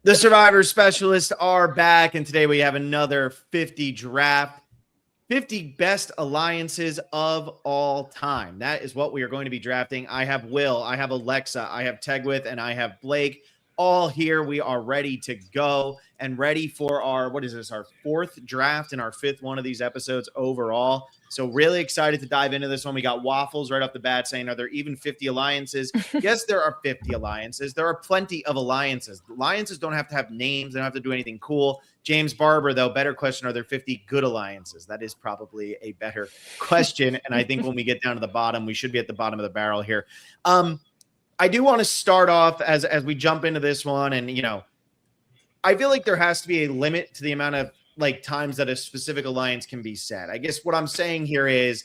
The Survivor Specialists are back, and today we have another 50 draft. 50 best alliances of all time. That is what we are going to be drafting. I have Will, I have Alexa, I have Tegwith, and I have Blake all here. We are ready to go and ready for our, our fourth draft and our fifth one of these episodes overall. So really excited to dive into this one. We got Waffles right off the bat saying, are there even 50 alliances? Yes, there are 50 alliances. There are plenty of alliances. Alliances don't have to have names. They don't have to do anything cool. James Barber, though, better question, are there 50 good alliances? That is probably a better question. And I think when we get down to the bottom, we should be at the bottom of the barrel here. I do want to start off as we jump into this one. And, I feel like there has to be a limit to the amount of times that a specific alliance can be said. I guess what I'm saying here is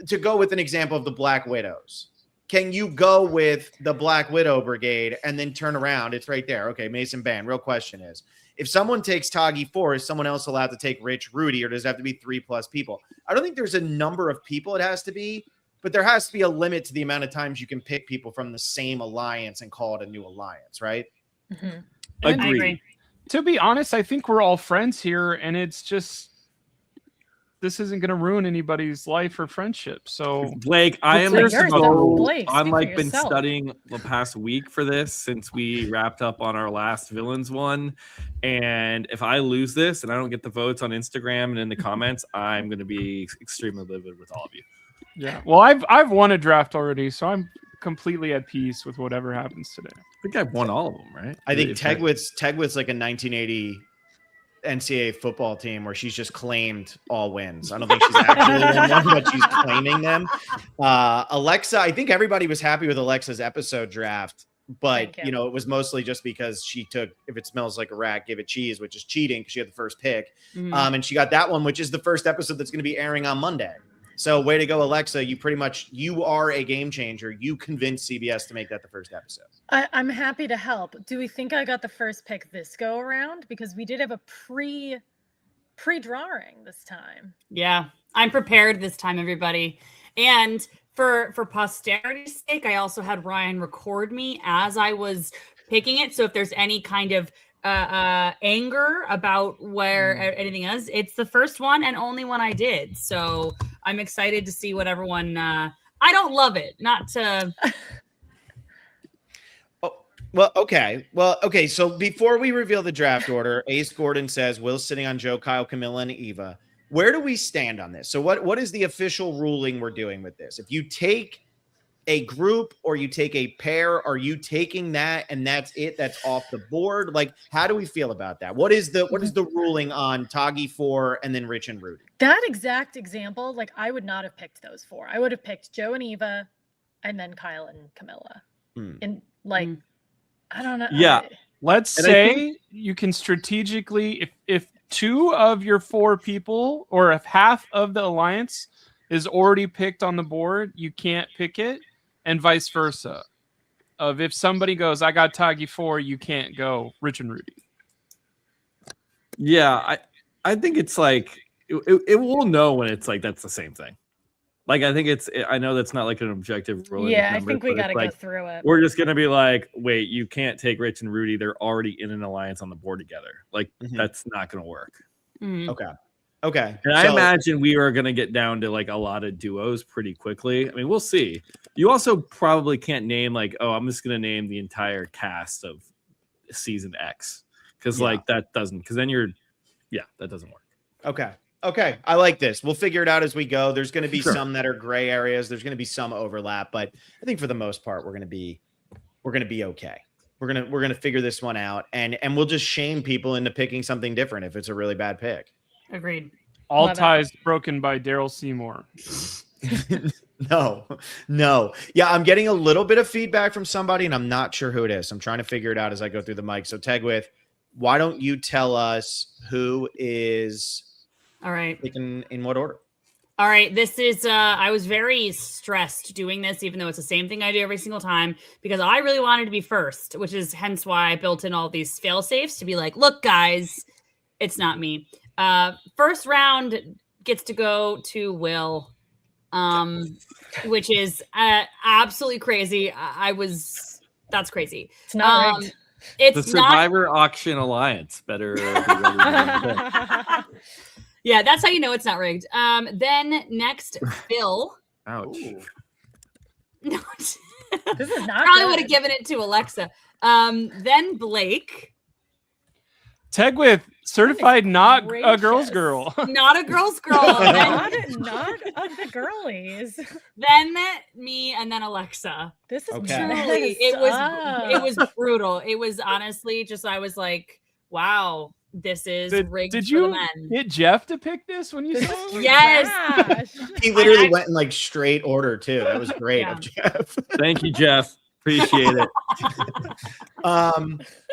to go with an example of the Black Widows. Can you go with the Black Widow Brigade and then turn around? It's right there. Okay, Mason Band. Real question is, if someone takes Tagi 4, is someone else allowed to take Rich, Rudy, or does it have to be 3+ people? I don't think there's a number of people it has to be, but there has to be a limit to the amount of times you can pick people from the same alliance and call it a new alliance, right? Mm-hmm. I agree. To be honest, I think we're all friends here, and it's just this isn't going to ruin anybody's life or friendship. So, Blake, I am Blake, I'm been studying the past week for this since we wrapped up on our last villains one. And if I lose this and I don't get the votes on Instagram and in the comments, I'm going to be extremely livid with all of you. Yeah. Well, I've won a draft already, so I'm completely at peace with whatever happens today. I think I've won all of them, right? I think Tegwith's like a 1980 NCAA football team where she's just claimed all wins. I don't think she's actually won one, but she's claiming them. Alexa, I think everybody was happy with Alexa's episode draft, but it was mostly just because she took If It Smells Like a Rat, Give It Cheese, which is cheating because she had the first pick. Mm-hmm. And she got that one, which is the first episode that's going to be airing on Monday. So way to go, Alexa. You are a game changer. You convinced CBS to make that the first episode. I'm happy to help. Do we think I got the first pick this go around? Because we did have a pre-drawing this time. Yeah, I'm prepared this time, everybody. And for posterity's sake, I also had Ryan record me as I was picking it. So if there's any kind of anger about where anything is, it's the first one and only one I did. So I'm excited to see what everyone I don't love it, not to Okay. So before we reveal the draft order, Ace Gordon says Will's sitting on Joe, Kyle, Camilla, and Eva. Where do we stand on this? So what is the official ruling we're doing with this? If you take a group or you take a pair, are you taking that and that's it? That's off the board? How do we feel about that? What is the ruling on Tagi 4 and then Rich and Rudy? That exact example, I would not have picked those 4. I would have picked Joe and Eva and then Kyle and Camilla. And I don't know. Yeah. Let's say you can strategically, if 2 of your 4 people or if half of the alliance is already picked on the board, you can't pick it. And vice versa. If somebody goes, I got Tagi 4, you can't go Rich and Rudy. Yeah, I think it's it will know when it's that's the same thing. I think I know that's not an objective ruling. Yeah, I think we got to go through it. We're just going to be wait, you can't take Rich and Rudy. They're already in an alliance on the board together. That's not going to work. Mm-hmm. Okay. And I imagine we are going to get down to a lot of duos pretty quickly. I mean, we'll see. You also probably can't name I'm just going to name the entire cast of season X because that doesn't, because then that doesn't work. Okay. I like this. We'll figure it out as we go. There's going to be some that are gray areas. There's going to be some overlap, but I think for the most part, we're going to be okay. We're going to figure this one out and we'll just shame people into picking something different if it's a really bad pick. Agreed. All ties broken by Daryl Seymour. No. Yeah, I'm getting a little bit of feedback from somebody, and I'm not sure who it is. I'm trying to figure it out as I go through the mic. So, Tegwith, why don't you tell us who is all right in what order? All right. This is, I was very stressed doing this, even though it's the same thing I do every single time, because I really wanted to be first, which is hence why I built in all these fail safes to be look, guys, it's not me. First round gets to go to Will, which is absolutely crazy. That's crazy. It's not rigged. It's The not. Survivor Auction Alliance better. Be ready to Yeah, that's how you know it's not rigged. Then next, Phil. Ouch. No, This is not probably good. would have given it to Alexa. Then Blake. Tegwith, certified not a girl's gracious. girl. Not a girl's girl. not, then, not of the girlies. then me, and then Alexa. This is Okay. Truly, it was brutal. It was honestly just I was like, wow, this is rigged Did for you the men. get Jeff to pick this when you This saw is it? Yes. trash. He literally I- went in like straight order too. That was great Yeah. of Jeff. Thank you, Jeff. Appreciate it.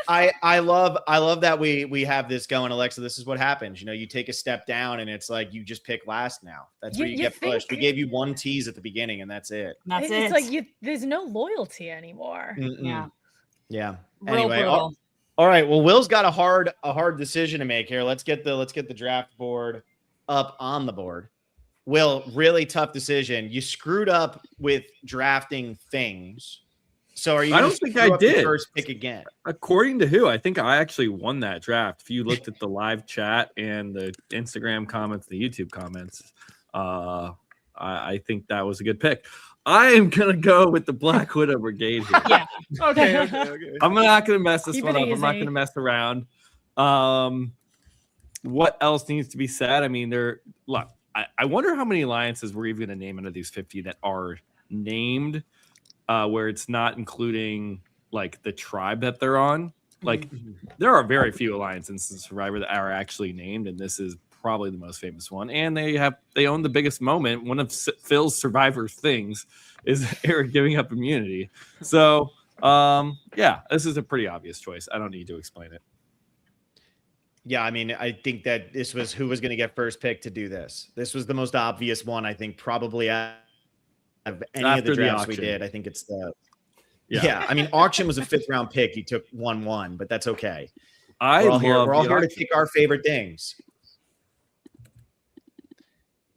I love that we have this going, Alexa. This is what happens. You know, you take a step down and it's like you just pick last now. That's where You- you you get pushed. We think- gave you one tease at the beginning and that's it. That's It's it. like there's no loyalty anymore. Mm-mm. Yeah. Yeah. Real Anyway, brutal. all right. Well, Will's got a hard decision to make here. Let's get the draft board up on the board. Will, really tough decision. You screwed up with drafting things. So are you? I gonna don't think screw I up the did. first pick again. According to who? I think I actually won that draft. If you looked at the live chat and the Instagram comments, the YouTube comments, I think that was a good pick. I am gonna go with the Black Widow Brigade here. Yeah. Okay. I'm not gonna mess this Keep one it up. I'm not easy. gonna mess around. What else needs to be said? I mean, look. I wonder how many alliances we're even gonna name out of these 50 that are named, where it's not including like the tribe that they're on. Like, there are very few alliances in Survivor that are actually named, and this is probably the most famous one. And they own the biggest moment. One of Phil's Survivor things is Eric giving up immunity. So yeah, this is a pretty obvious choice. I don't need to explain it. Yeah, I mean, I think that this was who was going to get first pick to do this. This was the most obvious one, I think, probably out of any of After the the drafts we auction. did. I think it's the Yeah. I mean, auction was a 5th round pick. You took 1-1, but that's okay. I We're all here, love we're all the here to auction. pick our favorite things.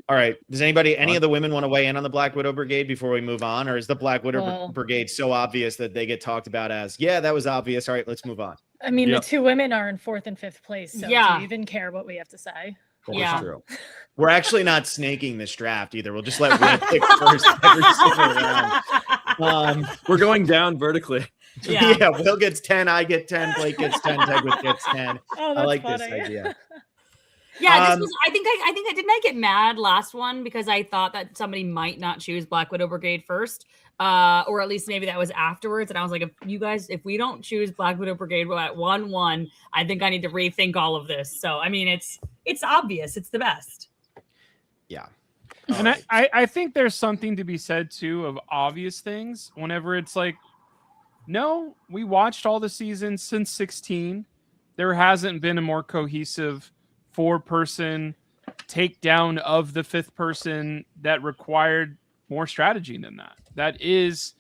All right. Does any of the women want to weigh in on the Black Widow Brigade before we move on? Or is the Black Widow Well- Brigade so obvious that they get talked about as, yeah, that was obvious. All right, let's move on. I mean, Yep. the two women are in 4th and 5th place. So Yeah. do you even care what we have to say? That's Yeah. true. We're actually not snaking this draft either. We'll just let Will pick first every single round. We're going down vertically. Yeah. Yeah, Will gets 10, I get 10, Blake gets 10, Tegwith gets 10. Oh, I that's like funny. this idea. Yeah, Um, this was. I think didn't I get mad last one because I thought that somebody might not choose Black Widow Brigade first, or at least maybe that was afterwards. And I was like, if we don't choose Black Widow Brigade at 1-1, I think I need to rethink all of this. So I mean, it's obvious. It's the best. Yeah. And I think there's something to be said too of obvious things whenever it's like, no, we watched all the seasons since 16. There hasn't been a more cohesive 4-person takedown of the 5th person that required more strategy than that. That is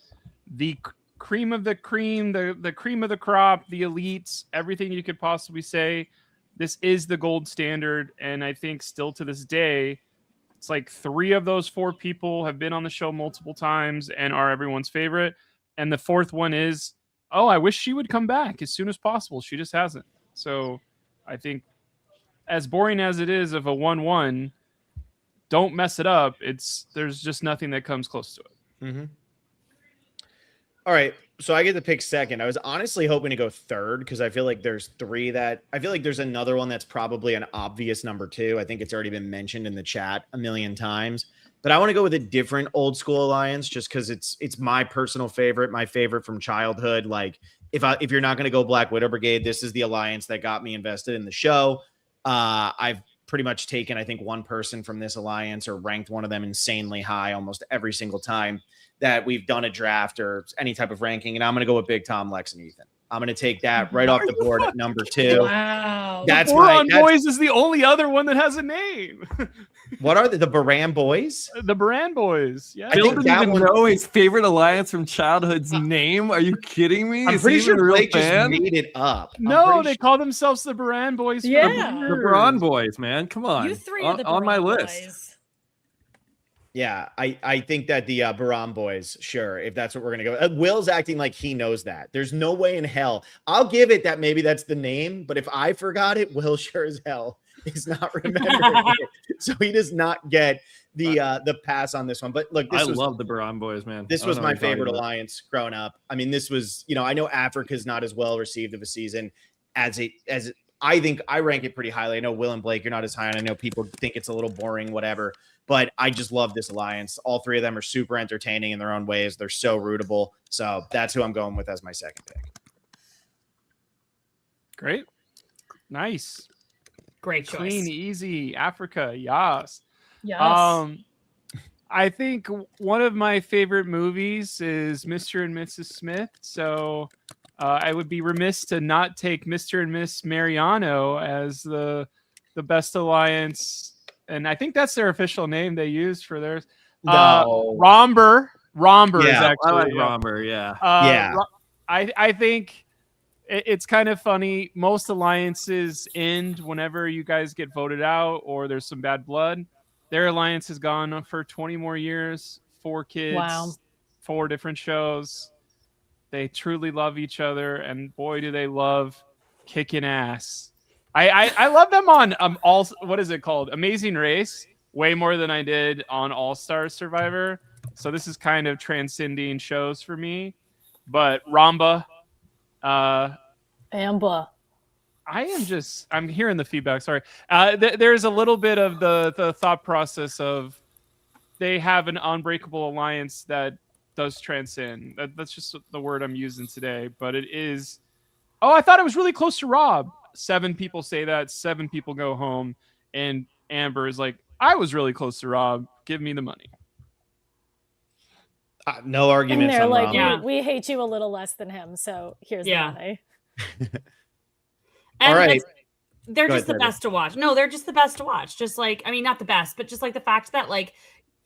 the cream of the cream, the cream of the crop, the elites, everything you could possibly say. This is the gold standard. And I think still to this day, it's like 3 of those 4 people have been on the show multiple times and are everyone's favorite. And the 4th one is, oh, I wish she would come back as soon as possible. She just hasn't. So I think as boring as it is of a 1-1, don't mess it up. There's just nothing that comes close to it. Mm-hmm. All right. So I get to pick second. I was honestly hoping to go third because I feel like there's 3 that I feel like there's another one that's probably an obvious number 2. I think it's already been mentioned in the chat a million times, but I want to go with a different old school alliance just because it's my personal favorite, my favorite from childhood. Like if you're not going to go Black Widow Brigade, this is the alliance that got me invested in the show. I've pretty much taken, I think, one person from this alliance or ranked one of them insanely high almost every single time that we've done a draft or any type of ranking. And I'm going to go with Big Tom, Lex, and Ethan. I'm going to take that right off the board at number 2. Wow. That's Boron my, Boys is the only other one that has a name. what are the Baran Boys? The Baran Boys. Yeah. I Phil think didn't that even one- know his favorite alliance from childhood's name. Are you kidding me? I'm Is pretty he even sure a real Blake just fan? made it up. I'm No, pretty they call themselves the Baran Boys. For Yeah. The Braun Boys, man. Come on. You 3 are the on my Baran list. boys. Yeah, I think that the Baram boys, sure, if that's what we're gonna go. Will's acting like he knows that. There's no way in hell. I'll give it that maybe that's the name, but if I forgot it, Will sure as hell is not remembering it. So he does not get the pass on this one. But look, I love the Baram boys, man. This I don't was know my what you're favorite talking about. alliance growing up. I mean, this was, I know Africa's not as well received of a season as I think I rank it pretty highly. I know Will and Blake, you're not as high, and I know people think it's a little boring, whatever. But I just love this alliance. All three of them are super entertaining in their own ways. They're so rootable. So that's who I'm going with as my second pick. Great. Nice. Great choice. Clean, easy. Africa. Yes. Yes. I think one of my favorite movies is Mr. and Mrs. Smith. So I would be remiss to not take Mr. and Miss Mariano as the best alliance. And I think that's their official name they use for theirs. No. Romber is Yeah, actually. I like Romber, yeah. Yeah. I think it's kind of funny. Most alliances end whenever you guys get voted out or there's some bad blood. Their alliance has gone on for 20 more years, 4 kids, Wow. 4 different shows. They truly love each other, and boy, do they love kicking ass. I love them on all, what is it called? Amazing Race, way more than I did on All Star Survivor. So this is kind of transcending shows for me. But Ramba, Amba. I'm hearing the feedback. Sorry. There's a little bit of the thought process of they have an unbreakable alliance that does transcend. That's just the word I'm using today. But it is. Oh, I thought it was really close to Rob. 7 people say that. 7 people go home. And Amber is like, I was really close to Rob. Give me the money. No And arguments they're on like, Rob. Yeah. we hate you a little less than him, so here's Yeah. the money. And All right. they're Go just the ahead, Debbie. best to watch. No, they're just the best to watch. Just like, I mean, not the best, but just like the fact that like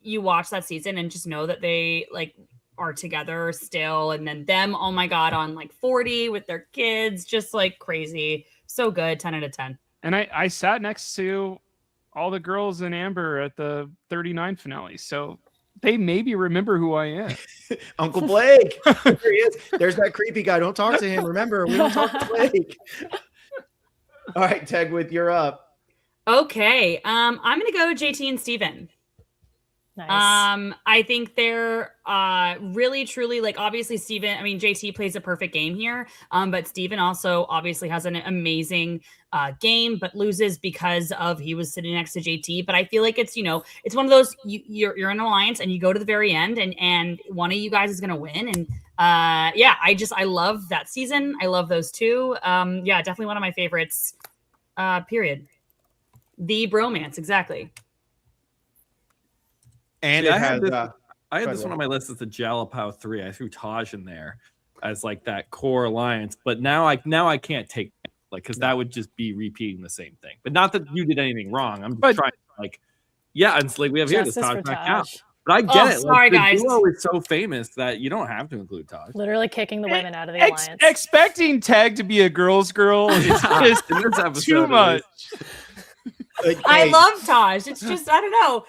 you watch that season and just know that they like are together still, and then them, oh my god, on like 40 with their kids, just like crazy. So good. 10 out of 10. And I sat next to all the girls in Amber at the 39 finale. So they maybe remember who I am. Uncle Blake. There he is. There's that creepy guy. Don't talk to him. Remember, we don't talk to Blake. All right, Tegwith, you're up. Okay. I'm gonna go JT and Steven. Nice. I think they're really truly like, obviously Steven, I mean JT plays a perfect game here, but Steven also obviously has an amazing game, but loses because of he was sitting next to JT. But I feel like it's, it's one of those, you're in an alliance and you go to the very end and one of you guys is gonna win. And I love that season. I love those two. Definitely one of my favorites. Period. The bromance, exactly. And See, it I had has this, I had go this ahead, one on my list as the Jalapao 3. I threw Taj in there as like that core alliance, but now I can't take it, like, because that would just be repeating the same thing. But not that you did anything wrong. I'm just trying to like, yeah, and it's like we have here this Justice Taj for not count. Taj. But I get it. Sorry, the guys. duo is so famous that you don't have to include Taj. Literally kicking the women out of the alliance. Expecting Tag to be a girl's girl is just In this episode, too at much. least. like, I hey, love Taj. It's just, I don't know,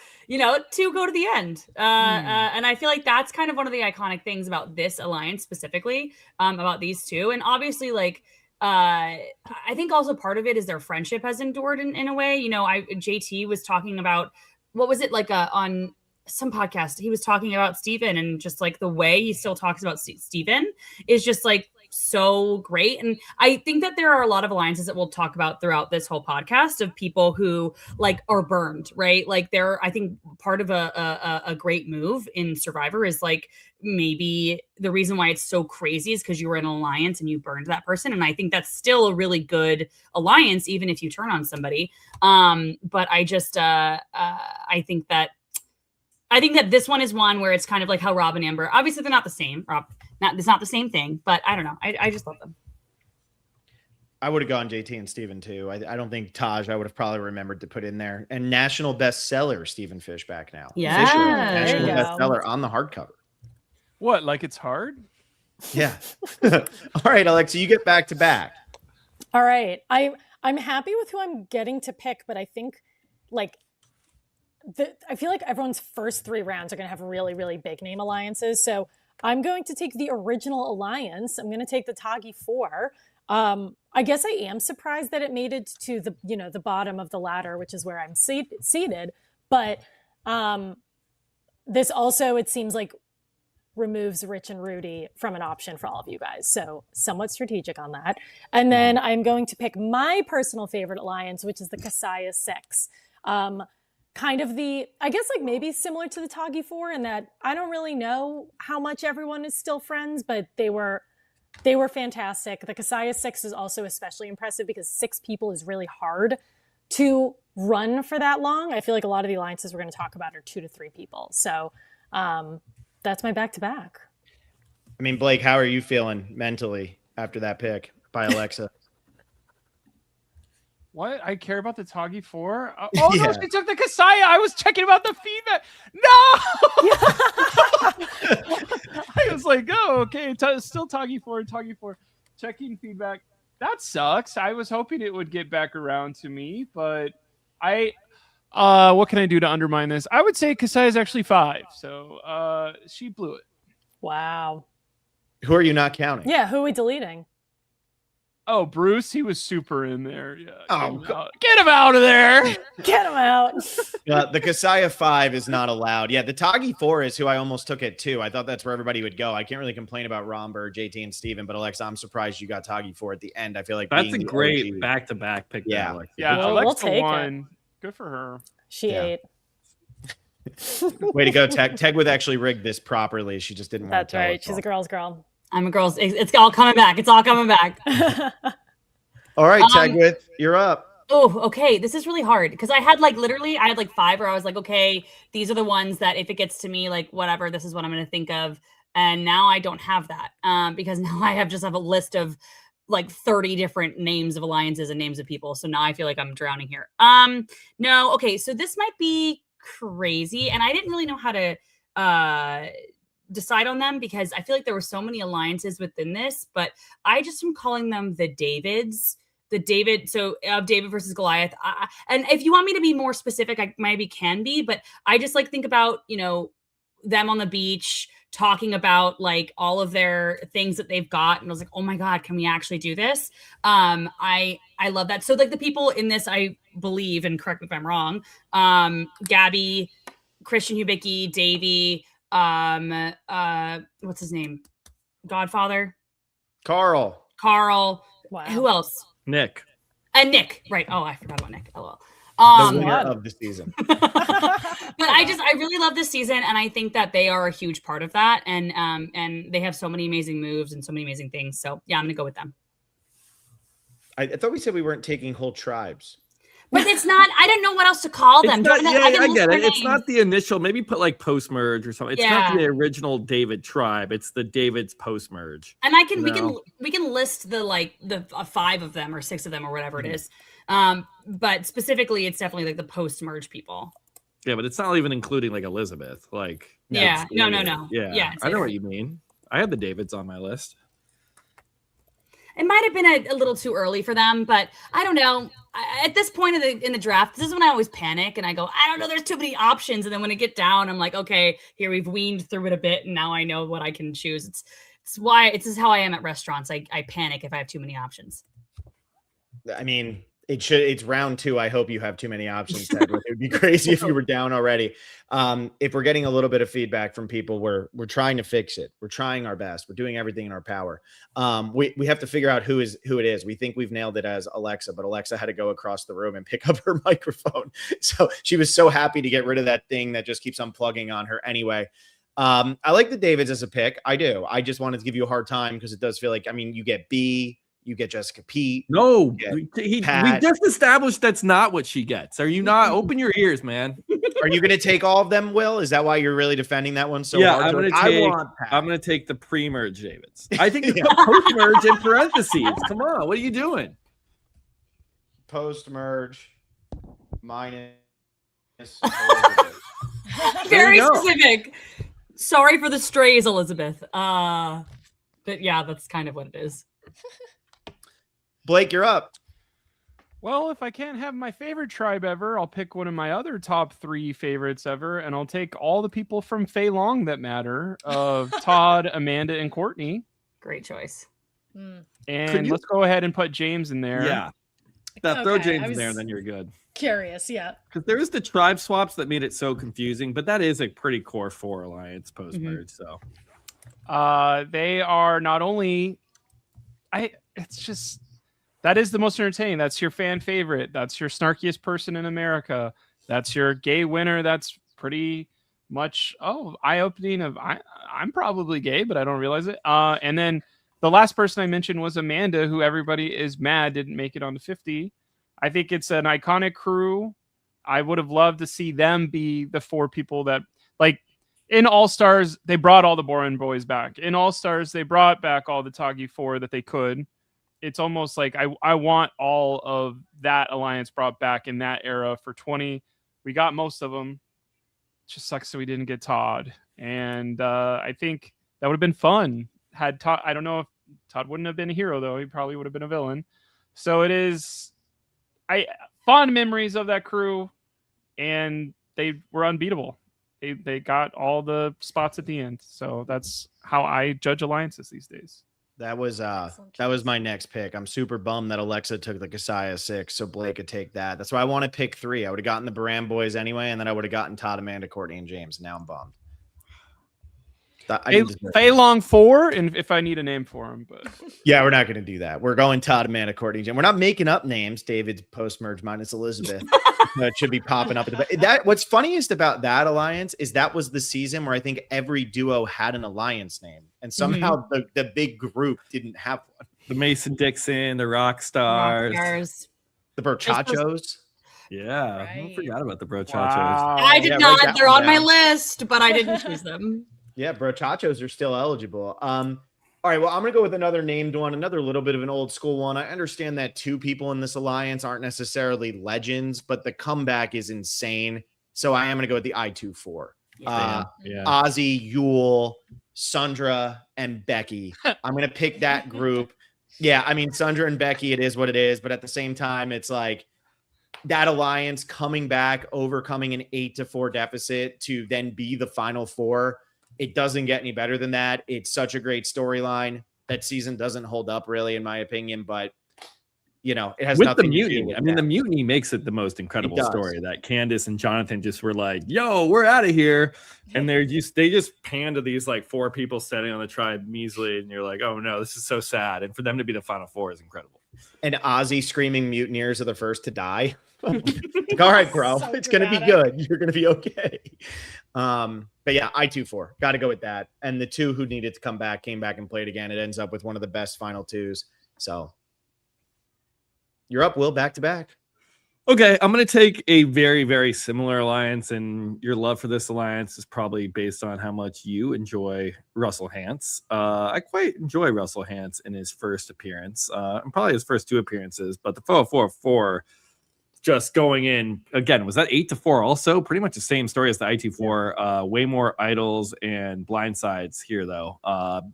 two go to the end. And I feel like that's kind of one of the iconic things about this alliance specifically, about these two. And obviously, like, I think also part of it is their friendship has endured in a way. JT was talking about, what was it like on some podcast? He was talking about Steven, and just like the way he still talks about Steven is just like so great. And I think that there are a lot of alliances that we'll talk about throughout this whole podcast of people who like are burned, right? Like I think part of a great move in Survivor is like, maybe the reason why it's so crazy is because you were in an alliance and you burned that person. And I think that's still a really good alliance, even if you turn on somebody. But I just, I think that this one is one where it's kind of like how Rob and Amber, obviously they're not the same. It's not the same thing, but I don't know. I just love them. I would have gone JT and Steven too. I don't think Taj I would have probably remembered to put in there. And national bestseller Stephen Fish back now. Yeah, Fisher, there national you go. bestseller on the hardcover. What? Like it's hard? Yeah. All right, Alexa, you get back to back. All right. I'm happy with who I'm getting to pick, but I think like I feel like everyone's first 3 rounds are going to have really, really big name alliances. So I'm going to take the original alliance. I'm going to take the Tagi 4. I guess I am surprised that it made it to the bottom of the ladder, which is where I'm seated. But this also, it seems like, removes Rich and Rudy from an option for all of you guys. So somewhat strategic on that. And then I'm going to pick my personal favorite alliance, which is the Kasaya 6. Kind of I guess like maybe similar to the Tagi 4 in that I don't really know how much everyone is still friends, but they were fantastic. The Kasaya 6 is also especially impressive because 6 people is really hard to run for that long. I feel like a lot of the alliances we're going to talk about are 2 to 3 people. So that's my back-to-back. I mean, Blake, how are you feeling mentally after that pick by Alexa? What? I care about the Tagi 4? Oh, Yeah. no, she took the Kasaya. I was checking about the feedback. No! I was like, oh, okay. Still Tagi 4, Tagi 4. Checking feedback. That sucks. I was hoping it would get back around to me, but what can I do to undermine this? I would say Kasaya is actually 5, so she blew it. Wow. Who are you not counting? Yeah, who are we deleting? Oh, Bruce, he was super in there. Yeah. Oh, get him out of there. Get him out. The Kasaya 5 is not allowed. Yeah, the Tagi 4 is who I almost took at 2. I thought that's where everybody would go. I can't really complain about Romber, JT, and Steven, but Alexa, I'm surprised you got Tagi 4 at the end. I feel like That's a being the great OG back-to-back pick. Yeah. Alexa. Yeah, We'll Alexa take won. Good for her. She ate. Way to go, Teg. Tegwith actually rigged this properly. She just didn't want That's to tell right. us She's all. a girl's girl. I'm a girl's. It's all coming back. It's all coming back. All right, Tegwith, you're up. Oh, okay. This is really hard because I had like 5 where I was like, okay, these are the ones that if it gets to me, like whatever, this is what I'm going to think of. And now I don't have that because now I have a list of like 30 different names of alliances and names of people. So now I feel like I'm drowning here. No. Okay. So this might be crazy. And I didn't really know how to decide on them because I feel like there were so many alliances within this, but I just am calling them the Davids. David versus Goliath. And if you want me to be more specific, I maybe can be, but I just like think about, them on the beach talking about like all of their things that they've got. And I was like, oh my God, can we actually do this? I love that. So like the people in this, I believe, and correct me if I'm wrong, Gabby, Christian Hubicki, Davey, what's his name? Godfather? Carl. Wow. Who else? Nick. And Nick, right. Oh, I forgot about Nick. LOL. The winner of the season. But I really love this season, and I think that they are a huge part of that. And they have so many amazing moves and so many amazing things. So yeah, I'm gonna go with them. I thought we said we weren't taking whole tribes. But it's not. I don't know what else to call them. Not, I get it. It's names. not the initial. Maybe put like post merge or something. It's not the original David tribe. It's the David's post merge. And we can list the 5 of them or 6 of them or whatever it is. But specifically, it's definitely like the post merge people. Yeah, but it's not even including like Elizabeth. Like No. Yeah, I know like what you mean. I had the Davids on my list. It might have been a little too early for them, but I don't know. At this point in the draft, this is when I always panic and I go, I don't know, there's too many options. And then when I get down, I'm like, okay, here we've weaned through it a bit, and now I know what I can choose. This is how I am at restaurants. I panic if I have too many options. I mean, it's round 2. I hope you have too many options, Tegwith. It would be crazy if you were down already. If we're getting a little bit of feedback from people, we're trying to fix it. We're trying our best. We're doing everything in our power. We have to figure out who it is. We think we've nailed it as Alexa, but Alexa had to go across the room and pick up her microphone. So she was so happy to get rid of that thing that just keeps unplugging on her anyway. I like the Davids as a pick. I do. I just wanted to give you a hard time because it does feel like, you get B, you get Jessica Pete. No, we just established that's not what she gets. Are you not? Open your ears, man. Are you going to take all of them, Will? Is that why you're really defending that one so yeah, hard? I'm going to take the pre-merge Davids. I think you put post-merge in parentheses. Come on, what are you doing? Post-merge minus. Very specific. Sorry for the strays, Elizabeth. But yeah, that's kind of what it is. Blake, you're up. Well, if I can't have my favorite tribe ever, I'll pick one of my other top 3 favorites ever, and I'll take all the people from Fei Long that matter of Todd, Amanda, and Courtney. Great choice. And let's go ahead and put James in there. Yeah. Throw Okay, James I in there was- and then you're good. Curious, yeah. Because there is the tribe swaps that made it so confusing, but that is a pretty core 4 alliance post merge. So They are not only it's just that is the most entertaining. That's your fan favorite. That's your snarkiest person in America. That's your gay winner. That's pretty much eye-opening of I'm probably gay, but I don't realize it. And then the last person I mentioned was Amanda, who everybody is mad didn't make it on the 50. I think it's an iconic crew. I would have loved to see them be the 4 people that, like, in All Stars, they brought all the Boren boys back. In All Stars, they brought back all the Tagi 4 that they could. It's almost like I want all of that alliance brought back in that era for 20. We got most of them. It just sucks that we didn't get Todd. And I think that would have been fun. Had Todd, I don't know if Todd wouldn't have been a hero, though. He probably would have been a villain. So it is fond memories of that crew, and they were unbeatable. They got all the spots at the end. So that's how I judge alliances these days. That was my next pick. I'm super bummed that Alexa took the Kasaya 6, so Blake could take that. That's why I want to pick 3. I would have gotten the Baran boys anyway, and then I would have gotten Todd, Amanda, Courtney, and James. Now I'm bummed. Fei Long 4, and if I need a name for him, but yeah, we're not going to do that. We're going Todd, Amanda, Courtney, James. We're not making up names. David's post merge minus Elizabeth. It should be popping up. What's funniest about that alliance is that was the season where I think every duo had an alliance name, and somehow the big group didn't have one. the Mason Dixon, the Rock Stars. The Brochachos. Yeah, Right. I forgot about the Brochachos. wow. I did yeah, write not. that They're one on my down. list, but I didn't choose them. Yeah, Brochachos are still eligible. All right, well, I'm going to go with another named one, another little bit of an old school one. I understand that 2 people in this alliance aren't necessarily legends, but the comeback is insane. So I am going to go with the I-2-4. Yeah. Ozzy, Yule, Sundra, and Becky. I'm going to pick that group. Yeah, I mean, Sundra and Becky, it is what it is. But at the same time, it's like that alliance coming back, overcoming an 8-4 deficit to then be the final 4. It doesn't get any better than that. It's such a great storyline. That season doesn't hold up really, in my opinion, but it has With nothing the to do mutiny. with I mean, that. the mutiny makes it the most incredible does. story that Candace and Jonathan just were like, yo, we're out of here. And they just pan to these like 4 people standing on the tribe measly. And you're like, oh no, this is so sad. And for them to be the final 4 is incredible. And Ozzy screaming mutineers are the first to die. Like, all right, bro, So it's gonna be dramatic. good. You're gonna be okay. But yeah, I-2-4. Got to go with that. And the 2 who needed to come back came back and played again. It ends up with one of the best final 2s. So you're up, Will, back to back. Okay, I'm going to take a very, very similar alliance, and your love for this alliance is probably based on how much you enjoy Russell Hantz. I quite enjoy Russell Hantz in his first appearance, and probably his first 2 appearances, but the 4-4-4 just going in, again, was that 8-4 also? Pretty much the same story as the I-2-4, way more idols and blindsides here, though.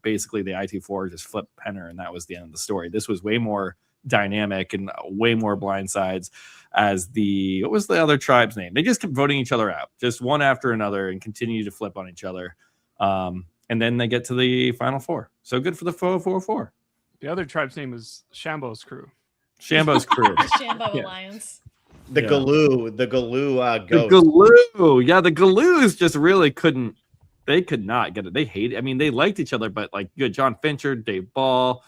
Basically, the I-2-4 just flipped Penner, and that was the end of the story. This was way more dynamic and way more blindsides as what was the other tribe's name? They just kept voting each other out, just one after another, and continue to flip on each other. And then they get to the final 4. So good for the 4-4-4. The other tribe's name is Shambo's crew. Shambo's crew. The Shambo Yeah. Alliance. The Yeah. Galoo The ghost. Galoo. Yeah, the Galoos just really could not get it. They hate it. I mean, they liked each other, but like good John Fincher, Dave Ball,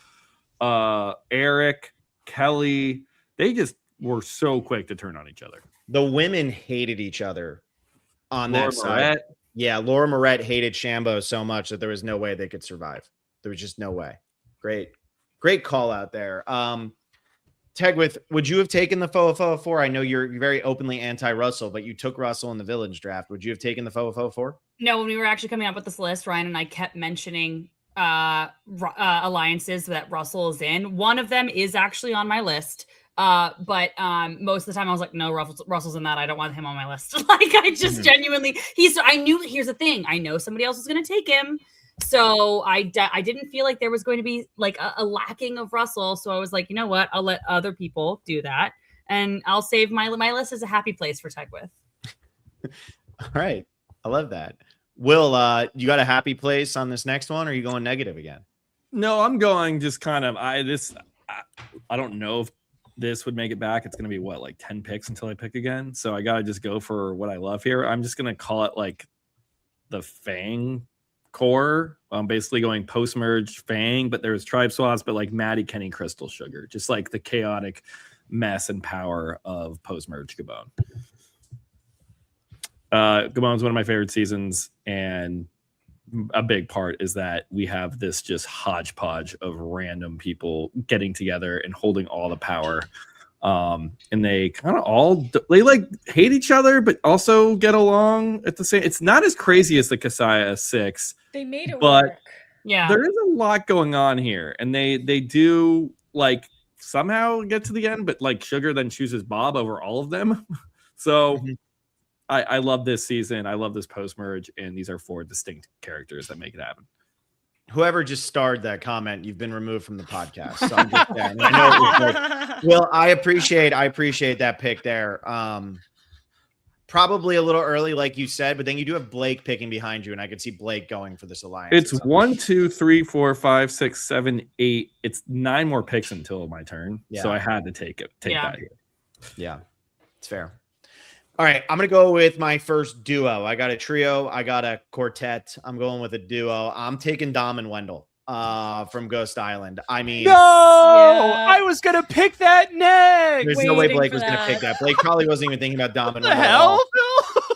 Eric, Kelly, they just were so quick to turn on each other. The women hated each other on Laura that side. Moret, Yeah, Laura Moret hated Shambo so much that there was no way they could survive. There was just no way. Great call out there. Tegwith, would you have taken the 4-4? I know you're very openly anti-Russell, but you took Russell in the Village draft. Would you have taken the 4-4? No, when we were actually coming up with this list, Ryan and I kept mentioning alliances that Russell is in. One of them is actually on my list. But most of the time I was like, no, Russell's in that. I don't want him on my list. Like I just genuinely, here's the thing. I know somebody else is going to take him. So I didn't feel like there was going to be like a lacking of Russell. So I was like, you know what? I'll let other people do that. and I'll save my list as a happy place for Tech with. All right. I love that. Will, you got a happy place on this next one, or are you going negative again? No, I'm going just kind of I don't know if this would make it back. It's gonna be what, like 10 picks until I pick again. So I gotta just go for what I love here. I'm just gonna call it like the Fang core. I'm basically going post-merge Fang, but there's tribe swaps, but like Maddie, Kenny, Crystal, Sugar, just like the chaotic mess and power of post-merge Gabon. Gabon's one of my favorite seasons, and a big part is that we have this just hodgepodge of random people getting together and holding all the power. And they kind of they like hate each other, but also get along at the same. It's not as crazy as the Kasaya 6. They made it But work. Yeah. there is a lot going on here, and they do like somehow get to the end, but like Sugar then chooses Bob over all of them. So I love this season. I love this post merge, and these are 4 distinct characters that make it happen. Whoever just starred that comment, you've been removed from the podcast. So I'm just saying. I know it was like, Will, I appreciate that pick there. Probably a little early, like you said, but then you do have Blake picking behind you, and I could see Blake going for this alliance. It's 1, 2, 3, 4, 5, 6, 7, 8. It's 9 more picks until my turn. Yeah. So I had to take that here. Yeah, it's fair. All right, I'm going to go with my first duo. I got a trio. I got a quartet. I'm going with a duo. I'm taking Dom and Wendell from Ghost Island. I mean, No, I was gonna pick that next. there's no way waiting Blake for was going to that. pick that. Blake probably wasn't even thinking about Dom and What the Wendell at all. hell?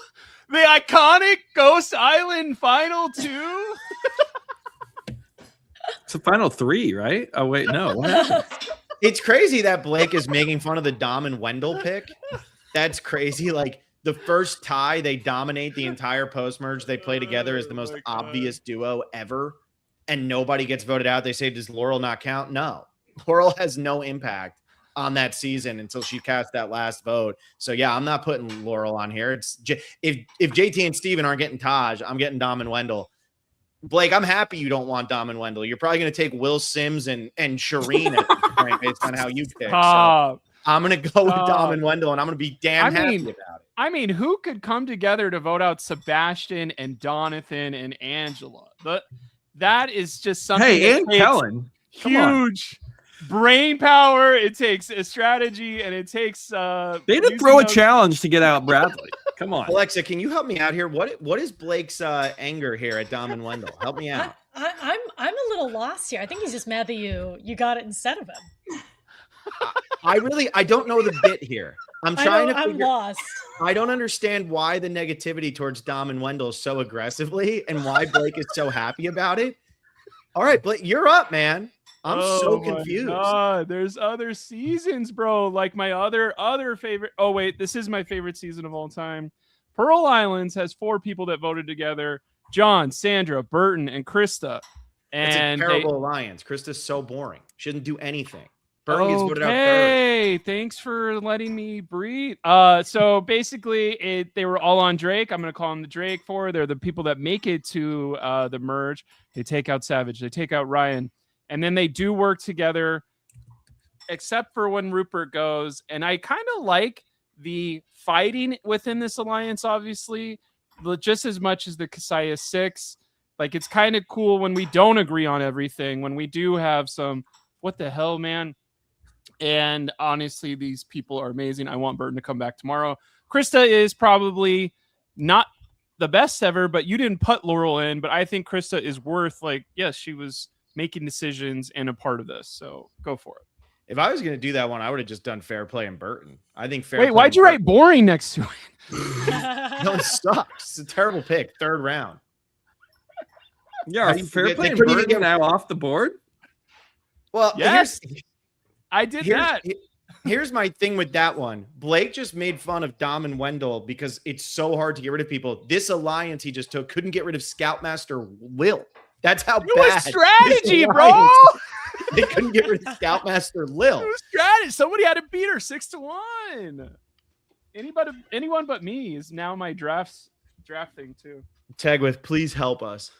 No? The iconic Ghost Island Final 2. It's the final 3, right? Oh wait, no. What happened? It's crazy that Blake is making fun of the Dom and Wendell pick. That's crazy. Like the first tie, they dominate the entire post merge. They play together as the most my God. obvious duo ever, and nobody gets voted out. They say, does Laurel not count? No, Laurel has no impact on that season until she cast that last vote. So yeah, I'm not putting Laurel on here. It's if JT and Steven aren't getting Taj, I'm getting Dom and Wendell. Blake, I'm happy you don't want Dom and Wendell. You're probably going to take Will Sims and Shireen at this point based on how you pick. So I'm going to go with Dom and Wendell, and I'm going to be damn happy about it. I mean, who could come together to vote out Sebastian and Donathan and Angela? That is just something. Hey, that and takes Kellen. Come on. huge brain power. It takes a strategy, and it takes. They did using throw a those- challenge to get out Bradley. Come on. Alexa, can you help me out here? What is Blake's anger here at Dom and Wendell? Help me out. I'm a little lost here. I think he's just mad that you got it instead of him. I don't know the bit here. I'm trying to I'm figure. lost. I don't understand why the negativity towards Dom and Wendell is so aggressively, and why Blake is so happy about it. All right, Blake, you're up, man. I'm so my confused. God, there's other seasons, bro. Like my other favorite. Oh wait, this is my favorite season of all time. Pearl Islands has 4 people that voted together: John, Sandra, Burton, and Krista. It's a And terrible alliance. Krista's so boring. She doesn't do anything. Burton gets voted out third. Hey, thanks for letting me breathe. So basically, they were all on Drake. I'm gonna call them the Drake 4. They're the people that make it to the merge. They take out Savage. They take out Ryan, and then they do work together, except for when Rupert goes. And I kind of like the fighting within this alliance, obviously, but just as much as the Kasaya 6. Like, it's kind of cool when we don't agree on everything. When we do have some, what the hell, man. And honestly, these people are amazing. I want Burton to come back tomorrow. Krista is probably not the best ever, but you didn't put Laurel in. But I think Krista is worth, like, yes, she was making decisions and a part of this. So go for it. If I was going to do that one, I would have just done Fair Play and Burton. I think Fair Play. Wait, why'd you write boring next to it? No, it sucks. It's a terrible pick. Third round. Yeah, They Fair Play and couldn't even Burton get- now off the board. Well, Yes. I did here's, that. here's my thing with that one. Blake just made fun of Dom and Wendell because it's so hard to get rid of people. This alliance he just took couldn't get rid of Scoutmaster Will. That's how It bad was strategy, this bro. alliance is. They couldn't get rid of Scoutmaster It Lil. was strategy. Somebody had to beat her 6-1. Anyone but me is now my drafting too. Tag with, please help us.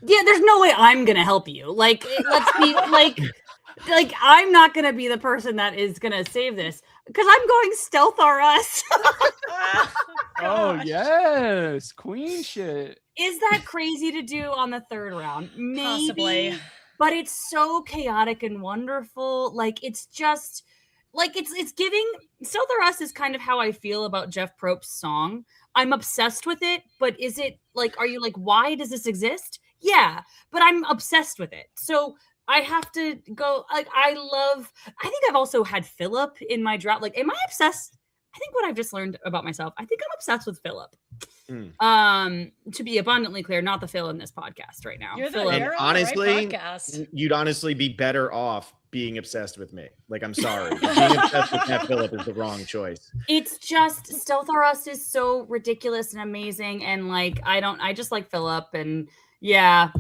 Yeah, there's no way I'm gonna help you. Like, let's be like, like I'm not gonna be the person that is gonna save this because I'm going Stealth R Us. Oh yes, queen shit. Is that crazy to do on the third round? Maybe, Possibly. but it's so chaotic and wonderful. Like it's just like it's giving Stealth R Us is kind of how I feel about Jeff Probst's song. I'm obsessed with it, but is it like, are you like, why does this exist? Yeah, but I'm obsessed with it. So I have to go, like, I think I've also had Philip in my draft. Like, am I obsessed? I think what I've just learned about myself, I think I'm obsessed with Philip. To be abundantly clear, not the Phil in this podcast right now. You're Philip. you're on honestly, the right podcast. You'd honestly be better off being obsessed with me. Like, I'm sorry. Being obsessed with Matt Phillip is the wrong choice. It's just Stealth R Us is so ridiculous and amazing. And like, I just like Philip. And yeah,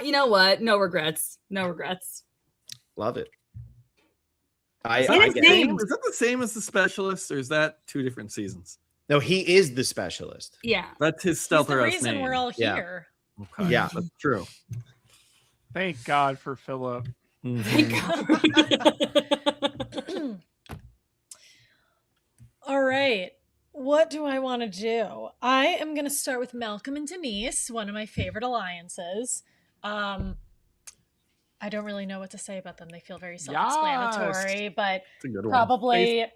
you know what? No regrets. No regrets. Love it. Say I his get name. it. Is that the same as the Specialist, or is that 2 different seasons? No, he is the specialist. Yeah. That's his He's Stealth the R Us reason name. we're all Yeah. here. Okay. Yeah. That's true. Thank God for Philip. Mhm. All right. What do I want to do? I am going to start with Malcolm and Denise, one of my favorite alliances. I don't really know what to say about them. They feel very self-explanatory, but It's a good one. probably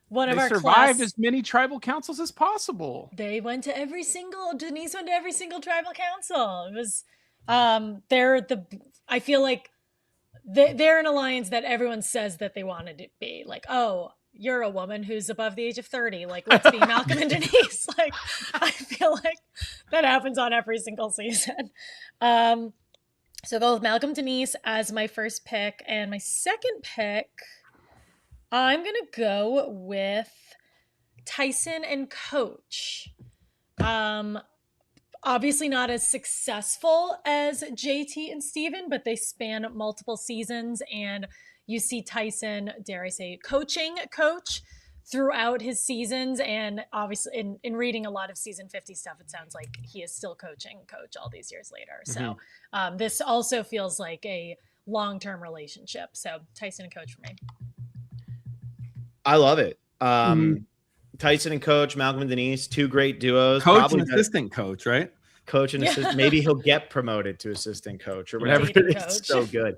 one of They our survived class. as many tribal councils as possible. They went to Denise went to every single tribal council. It was, I feel like they're an alliance that everyone says that they wanted to be. Like, oh, you're a woman who's above the age of 30. Like, let's be Malcolm and Denise. Like, I feel like that happens on every single season. So go with Malcolm Denise as my first pick. And my second pick, I'm going to go with Tyson and Coach. Obviously not as successful as JT and Steven, but they span multiple seasons, and you see Tyson, dare I say, coaching Coach throughout his seasons. And obviously in reading a lot of season 50 stuff, it sounds like he is still coaching Coach all these years later. So this also feels like a long-term relationship. So Tyson and Coach for me. I love it. Tyson and Coach, Malcolm and Denise, 2 great duos. Coach Probably and assistant coach, right? coach and assistant. Maybe he'll get promoted to assistant coach or whatever. Assistant It's coach. so good.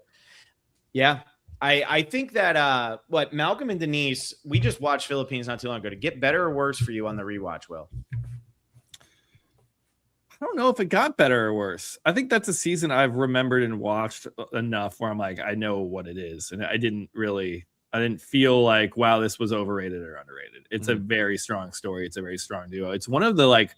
Yeah. I think that what Malcolm and Denise, we just watched Philippines not too long ago. To get better or worse for you on the rewatch, Will? I don't know if it got better or worse. I think that's a season I've remembered and watched enough where I'm like, I know what it is. And I didn't feel like, wow, this was overrated or underrated. It's a very strong story. It's a very strong duo. It's one of the, like,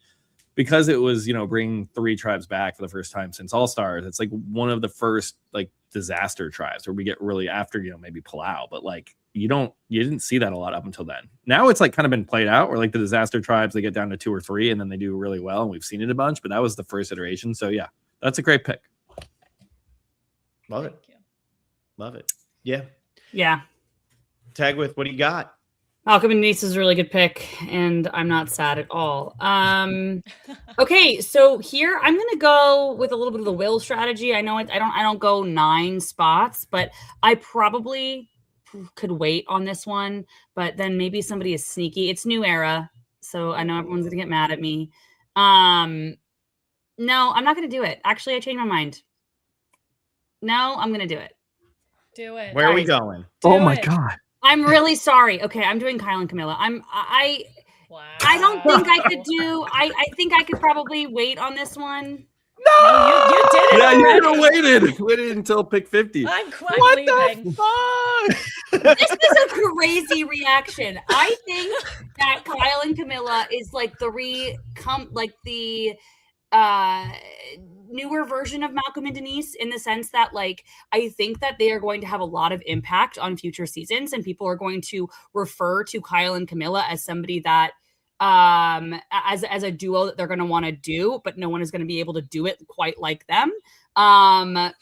because it was, bringing 3 tribes back for the first time since All Stars. It's like one of the first, like, disaster tribes where we get really after, maybe Palau, but like, you didn't see that a lot up until then. Now it's like kind of been played out where like the disaster tribes, they get down to 2 or 3 and then they do really well. And we've seen it a bunch, but that was the first iteration. So yeah, that's a great pick. Love it. Thank you. Love it. Yeah. Yeah. Tag with what do you got? Malcolm and Denise is a really good pick, and I'm not sad at all. Okay, so here I'm gonna go with a little bit of the Will strategy. I know I don't go 9 spots, but I probably could wait on this one. But then maybe somebody is sneaky. It's New Era, so I know everyone's gonna get mad at me. No, I'm not gonna do it. Actually, I changed my mind. No, I'm gonna do it. Do it. Where are we Guys. going? Oh Do my it. God. I'm really sorry. Okay, I'm doing Kyle and Camilla. Wow. I don't think I could do. I think I could probably wait on this one. No, you did it. Yeah, you already. could have waited until pick 50. I'm What leaving. the fuck? This is a crazy reaction. I think that Kyle and Camilla is like the newer version of Malcolm and Denise, in the sense that, like, I think that they are going to have a lot of impact on future seasons, and people are going to refer to Kyle and Camilla as somebody that as a duo that they're going to want to do, but no one is going to be able to do it quite like them. And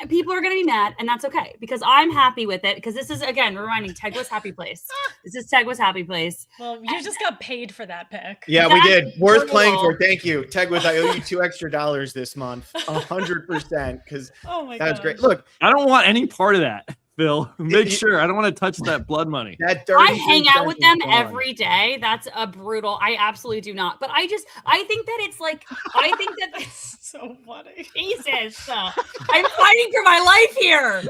people are going to be mad, and that's okay because I'm happy with it. Because this is, again, reminding Tegwa's happy place. This is Tegwa's happy place. Well, you just got paid for that pick. Yeah, we did. Worth That's playing cool. for. Thank you, Tegwith. I owe you $2 extra this month, 100%. Because Oh my that's god. great. Look, I don't want any part of that, Phil. Make you- sure I don't want to touch that blood money. that I 33 hang out with cents them is gone. every day. That's a brutal. I absolutely do not. But I think that it's like, I think that So funny. Jesus, I'm fighting for my life here.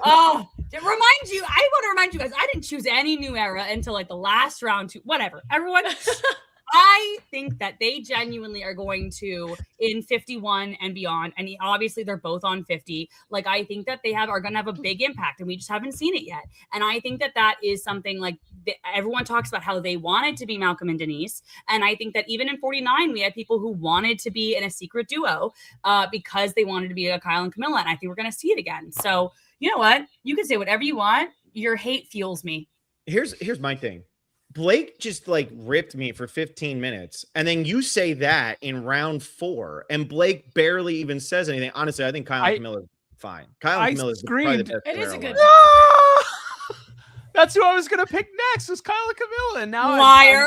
Oh, to remind you, I want to remind you guys, I didn't choose any new era until like the last round. Whatever, everyone. I think that they genuinely are going to in 51 and beyond, and obviously they're both on 50. Like I think that they are going to have a big impact, and we just haven't seen it yet. And I think that is something like everyone talks about how they wanted to be Malcolm and Denise, and I think that even in 49 we had people who wanted to be in a secret duo because they wanted to be a Kyle and Camilla, and I think we're going to see it again. So you know what? You can say whatever you want. Your hate fuels me. Here's my thing. Blake just like ripped me for 15 minutes, and then you say that in round 4, and Blake barely even says anything. Honestly, I think Kyle and Camilla is fine. Kyle and I Camilla is probably the screamed. best. It is player a good alive. That's who I was gonna pick next. Was Kyle and Camilla, and now Liar.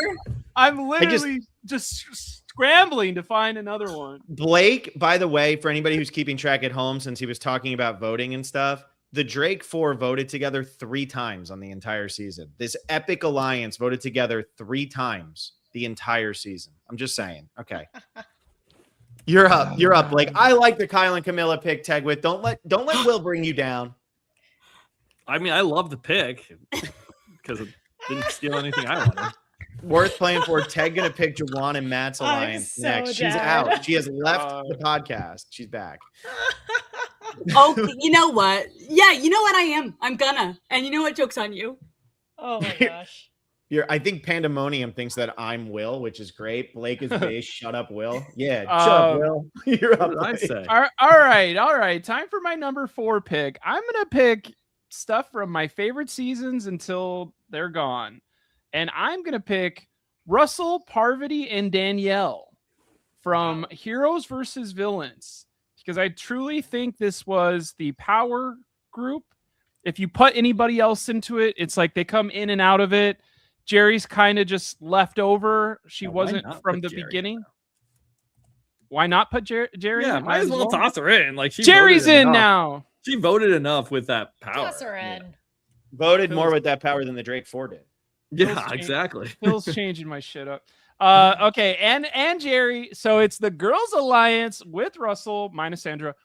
I'm literally just scrambling to find another one. Blake, by the way, for anybody who's keeping track at home, since he was talking about voting and stuff, the Drake 4 voted together 3 times on the entire season. This epic alliance voted together 3 times the entire season. I'm just saying. Okay. You're up. You're up, Blake. I like the Kyle and Camilla pick, Tegwith. Don't let Will bring you down. I mean, I love the pick because it didn't steal anything I wanted. Worth playing for. Teg gonna pick Jawan and Matt's I'm alliance so next. She's dead. out. She has left the podcast. She's back. Oh, you know what? Yeah, you know what I am. I'm gonna. And you know what? Joke's on you. Oh my gosh. I think Pandemonium thinks that I'm Will, which is great. Blake is base. Shut up, Will. Yeah, shut up, Will. You're up. What did I Blake. say? All right. Time for my number 4 pick. I'm gonna pick stuff from my favorite seasons until they're gone, and I'm gonna pick Russell, Parvati, and Danielle from Heroes versus Villains because I truly think this was the power group. If you put anybody else into it, it's like they come in and out of it. Jerry's kind of just left over. She Why wasn't not from put the Jerry beginning. Why not put Jerry? Yeah, might as well toss her in. Like Jerry's voted in enough. now. She voted enough with that power. Toss her in. Voted more with that power than the Drake 4 did. Yeah, exactly. Phil's changing my shit up. Okay, and Jerry. So it's the Girls Alliance with Russell minus Sandra.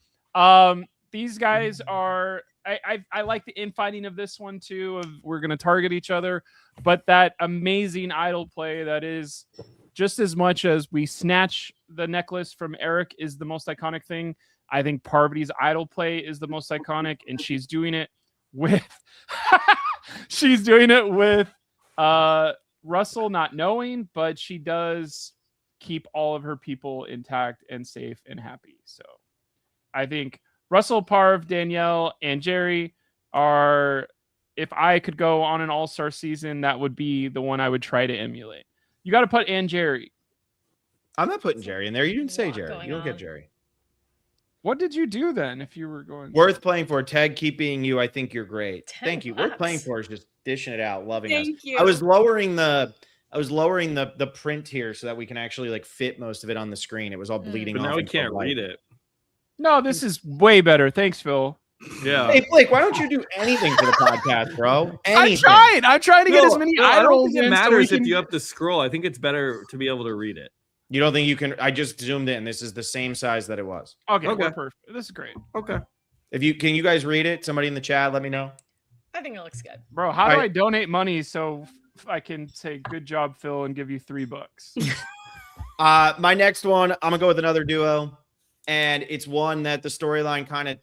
These guys are. I like the infighting of this one too. Of we're gonna target each other, but that amazing idol play that is just as much as we snatch the necklace from Eric is the most iconic thing. I think Parvati's idol play is the most iconic, and she's doing it with Russell not knowing, but she does keep all of her people intact and safe and happy. So I think Russell, Parv, Danielle, and Jerry are, if I could go on an all-star season, that would be the one I would try to emulate. You got to put and Jerry. I'm not putting Jerry in there. You didn't say Lot Jerry. going You don't get on. Jerry. What did you do then if you were going? Worth playing for. Tag, keep being you. I think you're great. 10 Thank you. Worth bucks. playing for is just dishing it out, loving us. Thank you. I was lowering the print here so that we can actually like fit most of it on the screen. It was all bleeding But off. now we into can't the light. read it. No, this is way better. Thanks, Phil. Yeah. Hey Blake, why don't you do anything for the podcast, bro? I'm Anything. trying. I'm trying to get as many I eye don't rolls think it in. so we matters if can- you have to scroll. I think it's better to be able to read it. You don't think you can? I just zoomed in. This is the same size that it was. Okay, Okay. we're perfect. This is great, Okay. If you can, you guys read it. Somebody in the chat, let me know. I think it looks good. bro. How do Alright. I donate money so I can say good job, Phil, and give you $3? My next one, I'm gonna go with another duo, and it's one that the storyline kind of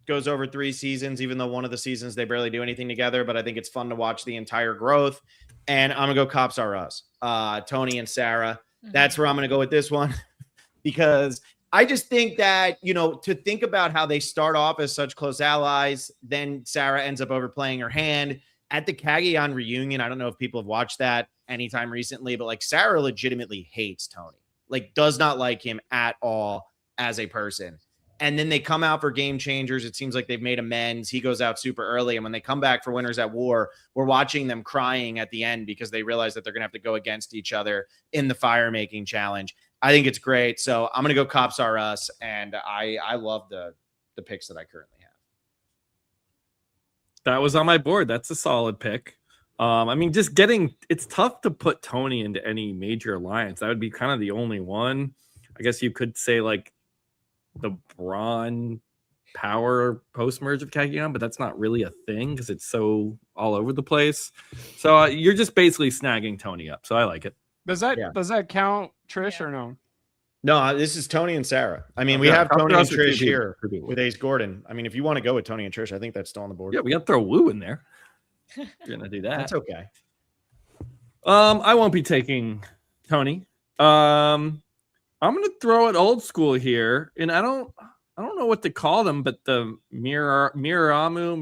goes over 3 seasons, even though one of the seasons they barely do anything together. But I think it's fun to watch the entire growth. And I'm gonna go Cops Are Us. Tony and Sarah. That's where I'm gonna go with this one because I just think that, you know, to think about how they start off as such close allies, then Sarah ends up overplaying her hand. at the Cagayan reunion, I don't know if people have watched that anytime recently, but like Sarah legitimately hates Tony, like does not like him at all as a person. And then they come out for Game Changers. It seems like they've made amends. He goes out super early. And when they come back for Winners at War, we're watching them crying at the end because they realize that they're going to have to go against each other in the fire making challenge. I think it's great. So I'm going to go Cops R Us. And I love the picks that I currently have. That was on my board. That's a solid pick. I mean, it's tough to put Tony into any major alliance. That would be kind of the only one. I guess you could say like the Braun Power post merge of Cagayan, but that's not really a thing because it's so all over the place. So you're just basically snagging Tony up. So I like it. Does that count, Trish, or no? No, this is Tony and Sarah. I mean, we Okay. have Tony and Also Trish could be- here could be. with Ace Gordon. I mean, if you want to go with Tony and Trish, I think that's still on the board. Yeah, we got to throw Woo in there. You're gonna do that. That's okay. I won't be taking Tony. I'm gonna throw it old school here, and I don't know what to call them, but the Miramu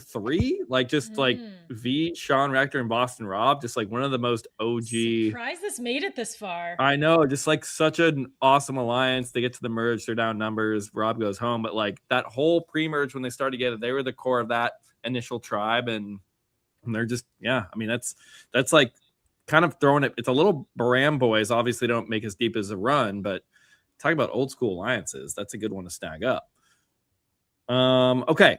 3, like just like V, Sean Rector, and Boston Rob, just like one of the most OG. Surprised this made it this far. I know, just like such an awesome alliance. They get to the merge, they're down numbers. Rob goes home, but like that whole pre-merge when they started together, they were the core of that initial tribe, and they're just I mean that's like kind of throwing it. It's a little Baram boys. Obviously, don't make as deep as a run, but talk about old school alliances. That's a good one to snag up. Okay,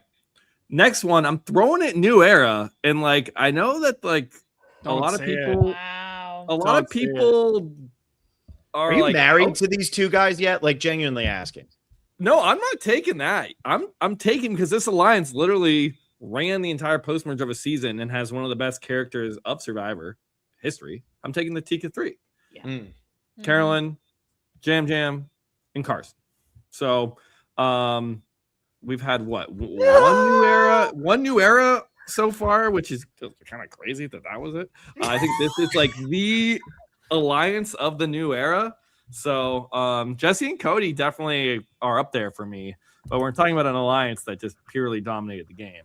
next one. I'm throwing it New Era, and like I know that like a lot of people, Wow. a lot of people Are you like, married oh, to these two guys yet? Like genuinely asking. No, I'm not taking that. I'm taking because this alliance literally ran the entire post merge of a season and has one of the best characters of Survivor history. I'm taking the Tika 3. Carolyn, Jam Jam, and Carson. So we've had what one new era so far, which is kind of crazy that was it. I think this is like the alliance of the new era. So Jesse and Cody definitely are up there for me, but we're talking about an alliance that just purely dominated the game.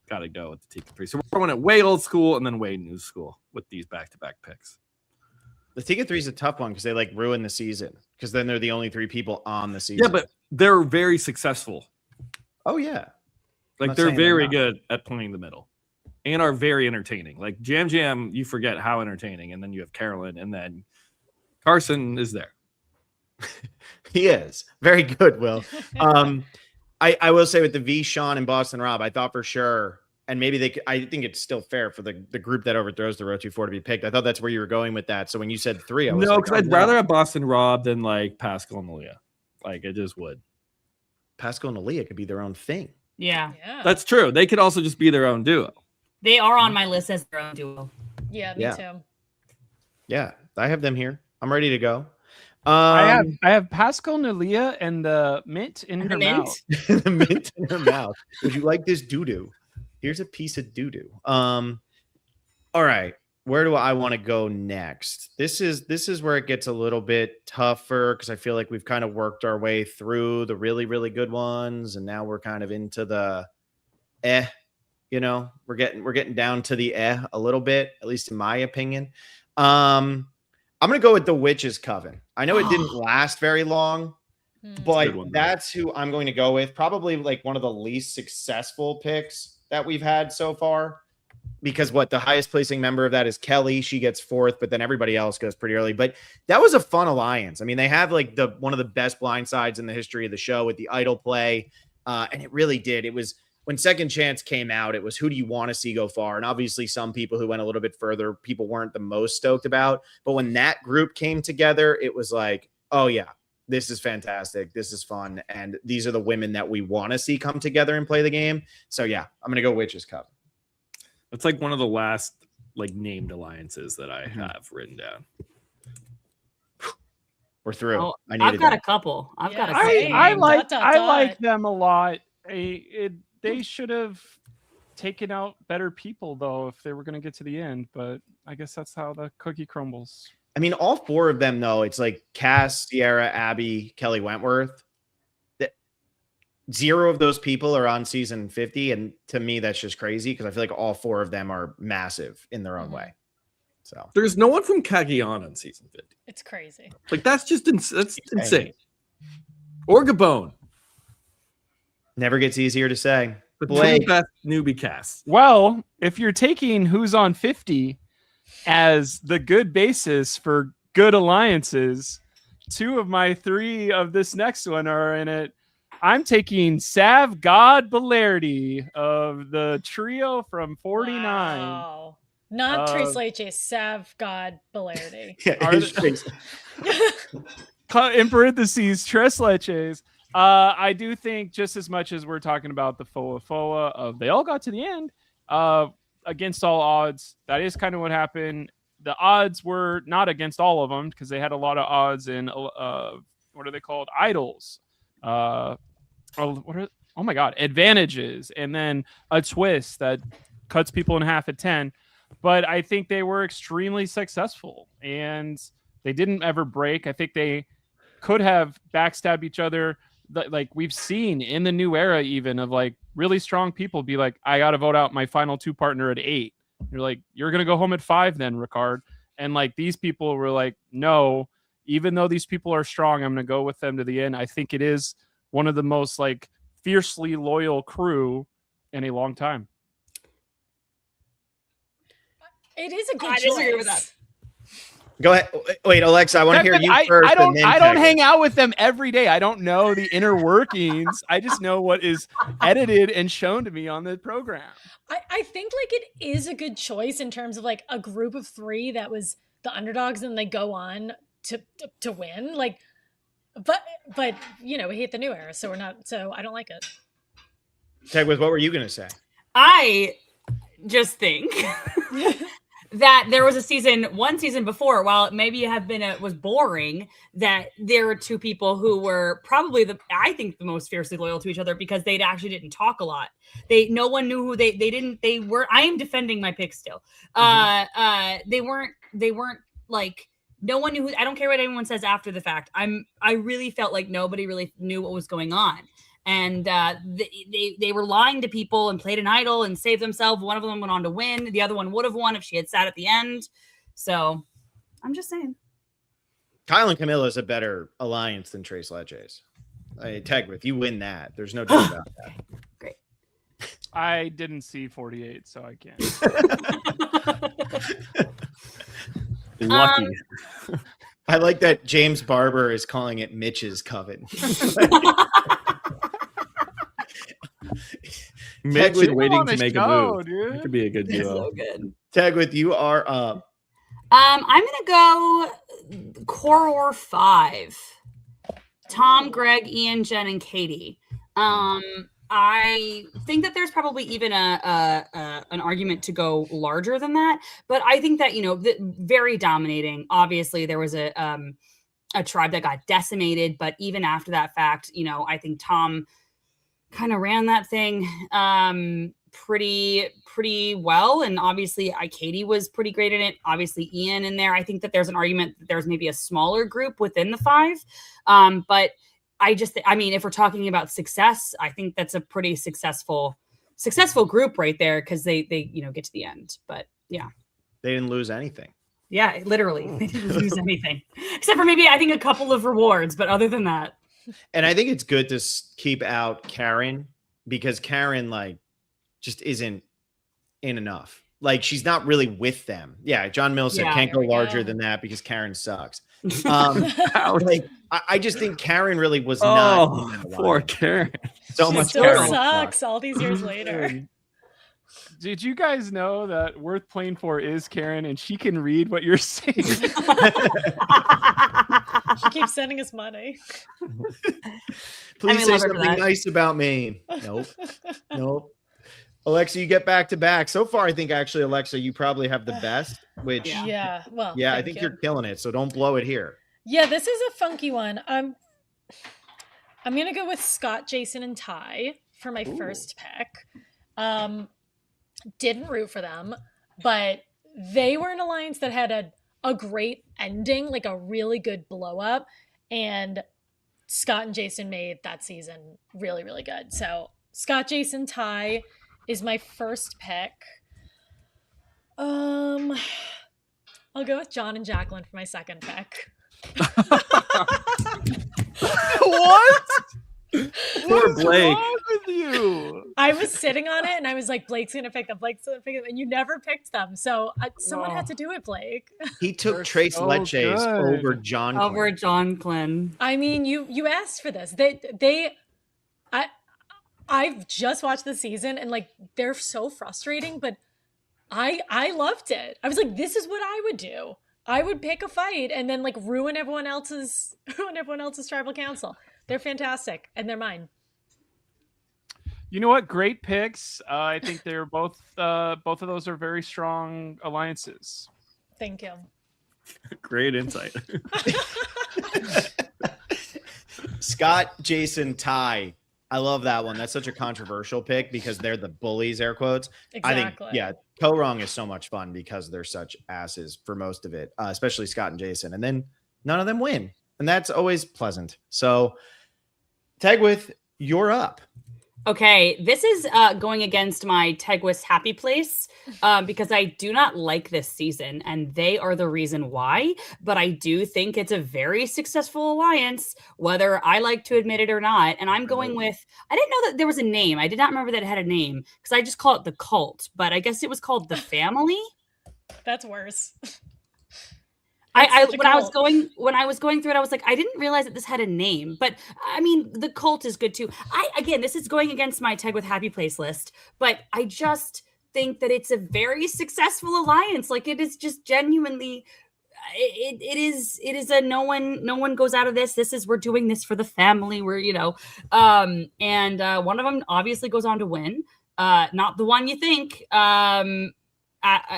Got to go with the Tika 3. So we're going at way old school and then way new school with these back-to-back picks. The Tika 3 is a tough one because they like ruin the season because then they're the only 3 people on the season. Yeah, but they're very successful. oh yeah, Like not they're saying they're very not. good at playing the middle and are very entertaining. Like Jam Jam, you forget how entertaining, and then you have Carolyn, and then Carson is there. he is very good. Will I will say with the V, Sean, and Boston Rob, I thought for sure, and maybe they could, I think it's still fair for the group that overthrows the Row 24 to be picked. I thought that's where you were going with that. So when you said 3, I was No, like, because I'd rather have Boston Rob than like Pascal and Aaliyah. Like I just would. Pascal and Aaliyah could be their own thing. Yeah. Yeah. That's true. They could also just be their own duo. They are on my list as their own duo. Yeah, me Yeah. too. Yeah, I have them here. I'm ready to go. I have Pascal Nalia and the mint in her The mint? mouth. the mint in her mouth. Would you like this doo-doo? Here's a piece of doo-doo. All right. Where do I want to go next? This is where it gets a little bit tougher because I feel like we've kind of worked our way through the really, really good ones, and now we're kind of into the we're getting down to the a little bit, at least in my opinion. I'm gonna go with the Witch's Coven. I know it didn't last very long, but good one, that's who I'm going to go with. Probably like one of the least successful picks that we've had so far. Because the highest placing member of that is Kelly. She gets 4th, but then everybody else goes pretty early. But that was a fun alliance. I mean, they have like one of the best blindsides in the history of the show with the idol play. And it really did. It was when Second Chance came out, it was who do you want to see go far? And obviously some people who went a little bit further, people weren't the most stoked about. But when that group came together, it was like, oh yeah, this is fantastic. This is fun. And these are the women that we want to see come together and play the game. So yeah, I'm going to go Witch's Coven. That's like one of the last like named alliances that I have written down. We're through. Oh, I I've needed got that. a couple. I've got a Yeah, couple. same. I like Dot, I dot, like dot. them a lot. They should have taken out better people though if they were going to get to the end. But I guess that's how the cookie crumbles. I mean, all 4 of them, though, it's like Cass, Sierra, Abby, Kelly Wentworth. 0 of those people are on season 50. And to me, that's just crazy because I feel like all 4 of them are massive in their own way. So There's no one from Cagayan on season 50. It's crazy. Like that's just that's insane. Or Gabon. never gets easier to say. The Blake. two best newbie casts. Well, if you're taking who's on 50 as the good basis for good alliances, 2 of my 3 of this next one are in it. I'm taking Sav God Belardi of the trio from 49. Wow. Not Trace Leche, Sav God Belardi. Yeah, Are his face. In parentheses, Tres Leches. I do think just as much as we're talking about the Foa of they all got to the end against all odds. That is kind of what happened. The odds were not against all of them because they had a lot of odds in what are they called? Idols. Oh my God, advantages, and then a twist that cuts people in half at 10. But I think they were extremely successful and they didn't ever break. I think they could have backstabbed each other. Like we've seen in the new era, even of like really strong people be like, I got to vote out my final 2 partner at 8. You're like, you're going to go home at 5 then, Ricard. And like these people were like, no, even though these people are strong, I'm going to go with them to the end. I think it is one of the most like fiercely loyal crew in a long time. It is a good I disagree with choice. Go ahead. Wait, Alexa, I want to hear you first. I don't Tag hang out with them every day. I don't know the inner workings. I just know what is edited and shown to me on the program. I think like it is a good choice in terms of like a group of 3 that was the underdogs and they go on to win. Like, but you know, we hate the new era, so I don't like it. Tegwith, what were you going to say? I just think that there was one season before, while it maybe was boring, that there were 2 people who were probably I think the most fiercely loyal to each other because they actually didn't talk a lot. No one knew who they were. I am defending my pick still. They weren't like, no one knew I don't care what anyone says after the fact. I really felt like nobody really knew what was going on. And they were lying to people and played an idol and saved themselves. One of them went on to win. The other one would have won if she had sat at the end. So I'm just saying. Kyle and Camilla is a better alliance than Trace Leches. Tegwith, you win that. There's no doubt about that. Great. I didn't see 48, so I can't. Lucky. I like that James Barber is calling it Mitch's Coven. Mitch Tegwith, is waiting on to the make a show, move. dude. It could be a good duo. So good. Tegwith, you are up. I'm gonna go Koror 5. Tom, Greg, Ian, Jen, and Katie. I think that there's probably even an argument to go larger than that, but I think that very dominating. Obviously, there was a tribe that got decimated, but even after that fact, I think Tom kind of ran that thing pretty well, and obviously Katie was pretty great in it. Obviously, Ian in there. I think that there's an argument that there's maybe a smaller group within the 5, but. If we're talking about success, I think that's a pretty successful group right there because they get to the end. But yeah, They didn't lose anything. yeah, literally they didn't lose anything except for maybe I think a couple of rewards. But other than that, And I think it's good to keep out Karen because Karen just isn't in enough. Like she's not really with them. Yeah, John Mills said Yeah, can't go there we larger go. than that because Karen sucks. I just think Karen really was not. Oh, in that poor line. Karen. So She much still Karen sucks all these years later. Dude, did you guys know that Worth Playing For is Karen and she can read what you're saying? She keeps sending us money. Please I say love her for something that. nice about me. Nope. Alexa, you get back to back. So far, I think actually, Alexa, you probably have the best. Which, Yeah. Yeah. Well, I thank think you. you're killing it. So don't blow it here. Yeah, this is a funky one. I'm gonna go with Scott, Jason, and Ty for my first pick. Didn't root for them, but they were an alliance that had a great ending, like a really good blow up. And Scott and Jason made that season really, really good. So Scott, Jason tie is my first pick. I'll go with John and Jacqueline for my second pick. What? Poor Blake. What's wrong with you? I was sitting on it and I was like, Blake's gonna pick them, Blake's gonna pick them, and you never picked them. So someone had to do it, Blake. He took They're Trace so Leches good. over John. Over Quinn. John Glenn. I mean, you asked for this. I've just watched the season and like they're so frustrating, but I loved it. I was like, this is what I would do. I would pick a fight and then like ruin everyone else's tribal council. They're fantastic and they're mine. You know what? Great picks. I think they're both of those are very strong alliances. Thank you. Great insight. Scott, Jason, Ty. I love that one. That's such a controversial pick because they're the bullies, air quotes. Exactly. I think, yeah, Toe Wrong is so much fun because they're such asses for most of it, especially Scott and Jason. And then none of them win. And that's always pleasant. So, Tegwith, you're up. Okay, this is going against my Tegwis Happy Place because I do not like this season, and they are the reason why. But I do think it's a very successful alliance, whether I like to admit it or not. And I'm going with, I didn't know that there was a name. I did not remember that it had a name because I just call it the Cult, but I guess it was called the Family. That's worse. When I was going through it, I was like, I didn't realize that this had a name. But I mean, the Cult is good too. Again, this is going against my Tegwith Happy Place list, but I just think that it's a very successful alliance. Like it is just genuinely, it is a no one goes out of this. We're doing this for the family. And one of them obviously goes on to win. Not the one you think.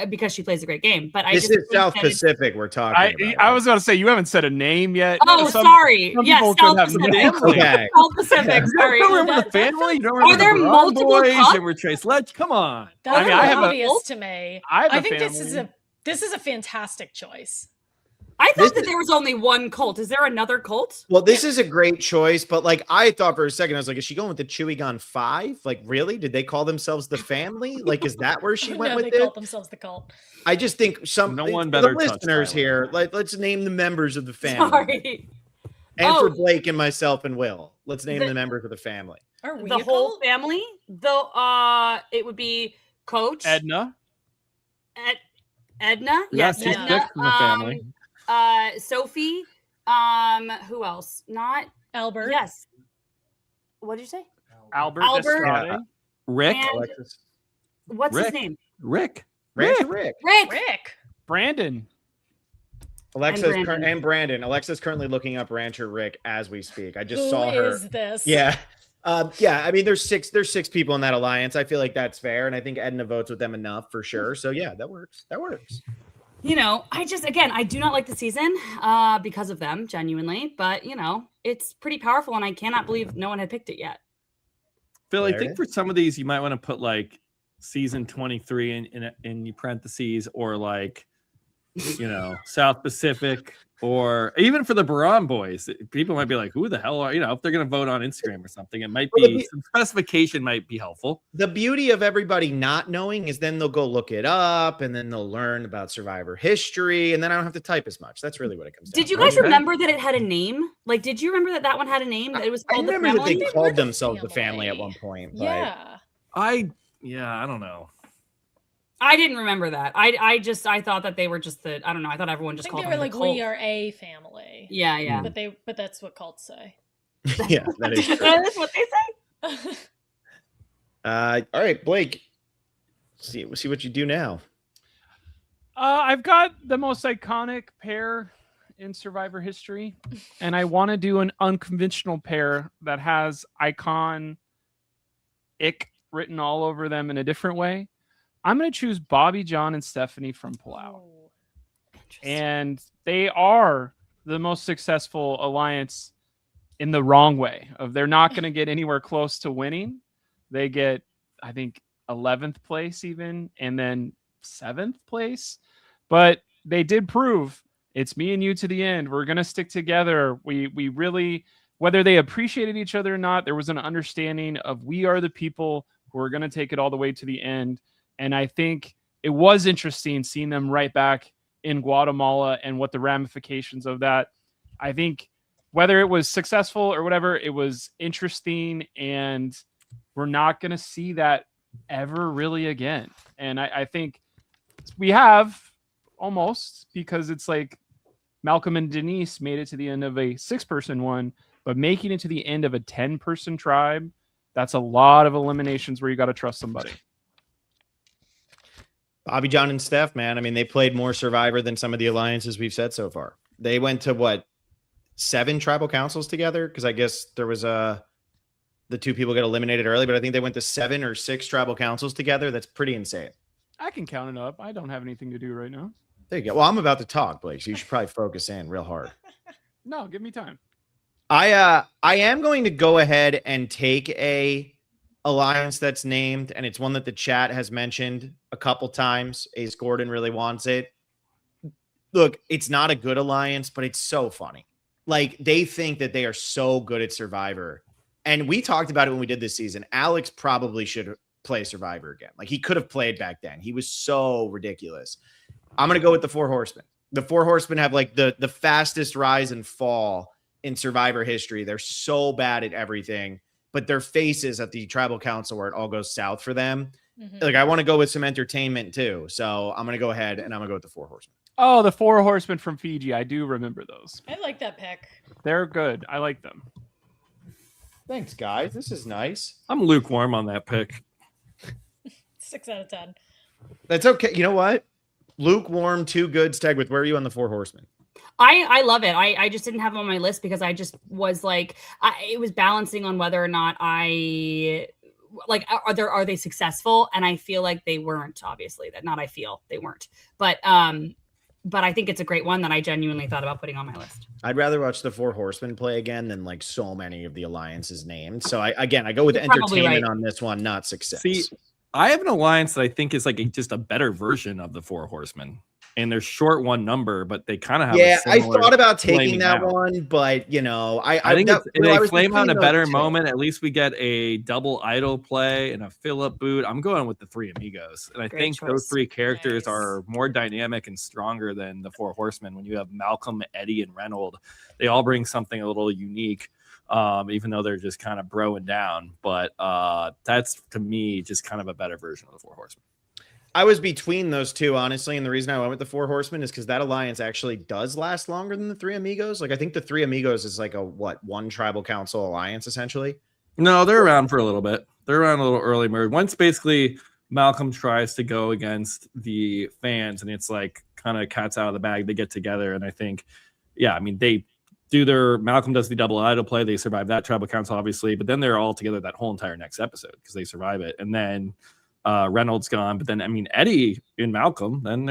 Because she plays a great game, but This is South Pacific we're talking about. I was going to say you haven't said a name yet. Oh, sorry. Some Yes, people South could have Pacific. names. Okay. South Pacific. Sorry. You don't remember the family? You don't remember Are there the Braun multiple boys? cups? There were Trace Letch. Come on. That's I mean, I have a- obvious to me. I have a think family. this is a fantastic choice. I This thought that there was only one cult. Is there another cult? Well, this is a great choice, but like I thought for a second, I was like, is she going with the Chewy Gone 5? Like, really? Did they call themselves the family? Like, is that where she went No, with they it? called themselves the Cult. I just think No one for better the touched listeners Tyler. here. Let's name the members of the family. Sorry. And for Oh. Blake and myself and Will, let's name The- the members of the family. Are we The a whole cult? family? It would be Coach Edna. Edna. Yes, Yes, she's Edna. fifth in the family. Sophie. Who else? Not Albert. yes. What did you say? Albert. Albert. Estrada. Rick. And Alexis. what's his Rick. name? Rick. Rancher Rick. Rick. Rick. Brandon. Alexa's And Brandon. and Brandon. Alexa's currently looking up Rancher Rick as we speak. I just Who saw her. is this? Yeah. Yeah, I mean, there's six people in that alliance. I feel like that's fair, and I think Edna votes with them enough for sure. So yeah, that works. That works. You know, I do not like the season because of them, genuinely. But you know, it's pretty powerful, and I cannot believe no one had picked it yet. Phil, I There it think is. for some of these, you might want to put like season 23 in parentheses, or like, South Pacific, or even for the Baran boys. People might be like, who the hell are, if they're going to vote on Instagram or something, it might Well, be some specification might be helpful. The beauty of everybody not knowing is then they'll go look it up, and then they'll learn about Survivor history, and then I don't have to type as much. That's really what it comes down Did you to. guys Okay. remember that it had a name? Like, did you remember that one had a name? That it was I called the remember that family. they They were called the themselves the family at family. one point. But Yeah. I don't know. I didn't remember that. I thought that they were just I don't know. I thought everyone I just think called they them were the like, cult. we are a family. Yeah, yeah. But that's what cults say. yeah, that is true. That is what they say. All right, Blake. See what you do now. I've got the most iconic pair in Survivor history, and I want to do an unconventional pair that has icon ick written all over them in a different way. I'm going to choose Bobby, John, and Stephanie from Palau. And they are the most successful alliance in the wrong way. Of they're not going to get anywhere close to winning. They get, I think, 11th place even, and then 7th place. But they did prove it's me and you to the end. We're going to stick together. We really whether they appreciated each other or not, there was an understanding of we are the people who are going to take it all the way to the end. And I think it was interesting seeing them right back in Guatemala and what the ramifications of that. I think whether it was successful or whatever, it was interesting, and we're not going to see that ever really again. And I think we have almost, because it's like Malcolm and Denise made it to the end of a 6-person one, but making it to the end of a 10-person tribe, that's a lot of eliminations where you got to trust somebody. Bobby, John, and Steph, man. I mean, they played more Survivor than some of the alliances we've said so far. They went to what, 7 tribal councils together? Because I guess there was the 2 people got eliminated early, but I think they went to 7 or 6 tribal councils together. That's pretty insane. I can count it up. I don't have anything to do right now. There you go. Well, I'm about to talk, Blake, so you should probably focus in real hard. No, give me time. I am going to go ahead and take a alliance that's named, and it's one that the chat has mentioned a couple times. Ace Gordon really wants it. Look, it's not a good alliance, but it's so funny. Like, they think that they are so good at Survivor. And we talked about it when we did this season. Alex probably should play Survivor again. Like, he could have played back then. He was so ridiculous. I'm going to go with the 4 Horsemen. The 4 Horsemen have like the fastest rise and fall in Survivor history. They're so bad at everything, but their faces at the tribal council where it all goes south for them. Like, I want to go with some entertainment too. So I'm going to go ahead and I'm going to go with the 4 Horsemen. Oh, the 4 Horsemen from Fiji. I do remember those. I like that pick. They're good. I like them. Thanks, guys. This is nice. I'm lukewarm on that pick. 6 out of 10. That's okay. You know what? Lukewarm, too good. Stag, with where are you on the 4 Horsemen? I love it. I just didn't have them on my list because I just was like, it was balancing on whether or not I like, are they successful? And I feel like they weren't, obviously. They weren't. But I think it's a great one that I genuinely thought about putting on my list. I'd rather watch the 4 Horsemen play again than like so many of the alliances named. So I go with You're probably entertainment right on this one, not success. See, I have an alliance that I think is like just a better version of the 4 Horsemen. And they're short one number, but they kind of have. Yeah, I similar thought about taking flaming that out. one, but you know, I think they flame out in a better two. moment. At least we get a double idol play and a Philip boot. I'm going with the 3 Amigos, and I Great think choice. those 3 characters Nice. are more dynamic and stronger than the 4 Horsemen. When you have Malcolm, Eddie, and Reynolds, they all bring something a little unique. Even though they're just kind of broing down, but that's to me just kind of a better version of the 4 Horsemen. I was between those two, honestly, and the reason I went with the 4 Horsemen is because that alliance actually does last longer than the 3 Amigos. Like, I think the 3 Amigos is like a one tribal council alliance essentially. No, they're around for a little bit. They're around a little early merge. Once basically Malcolm tries to go against the fans, and it's like kind of cats out of the bag. They get together, and I think, yeah, I mean they do their Malcolm does the double idol play. They survive that tribal council, obviously, but then they're all together that whole entire next episode because they survive it, and then. Reynolds gone, but then I mean Eddie and Malcolm, then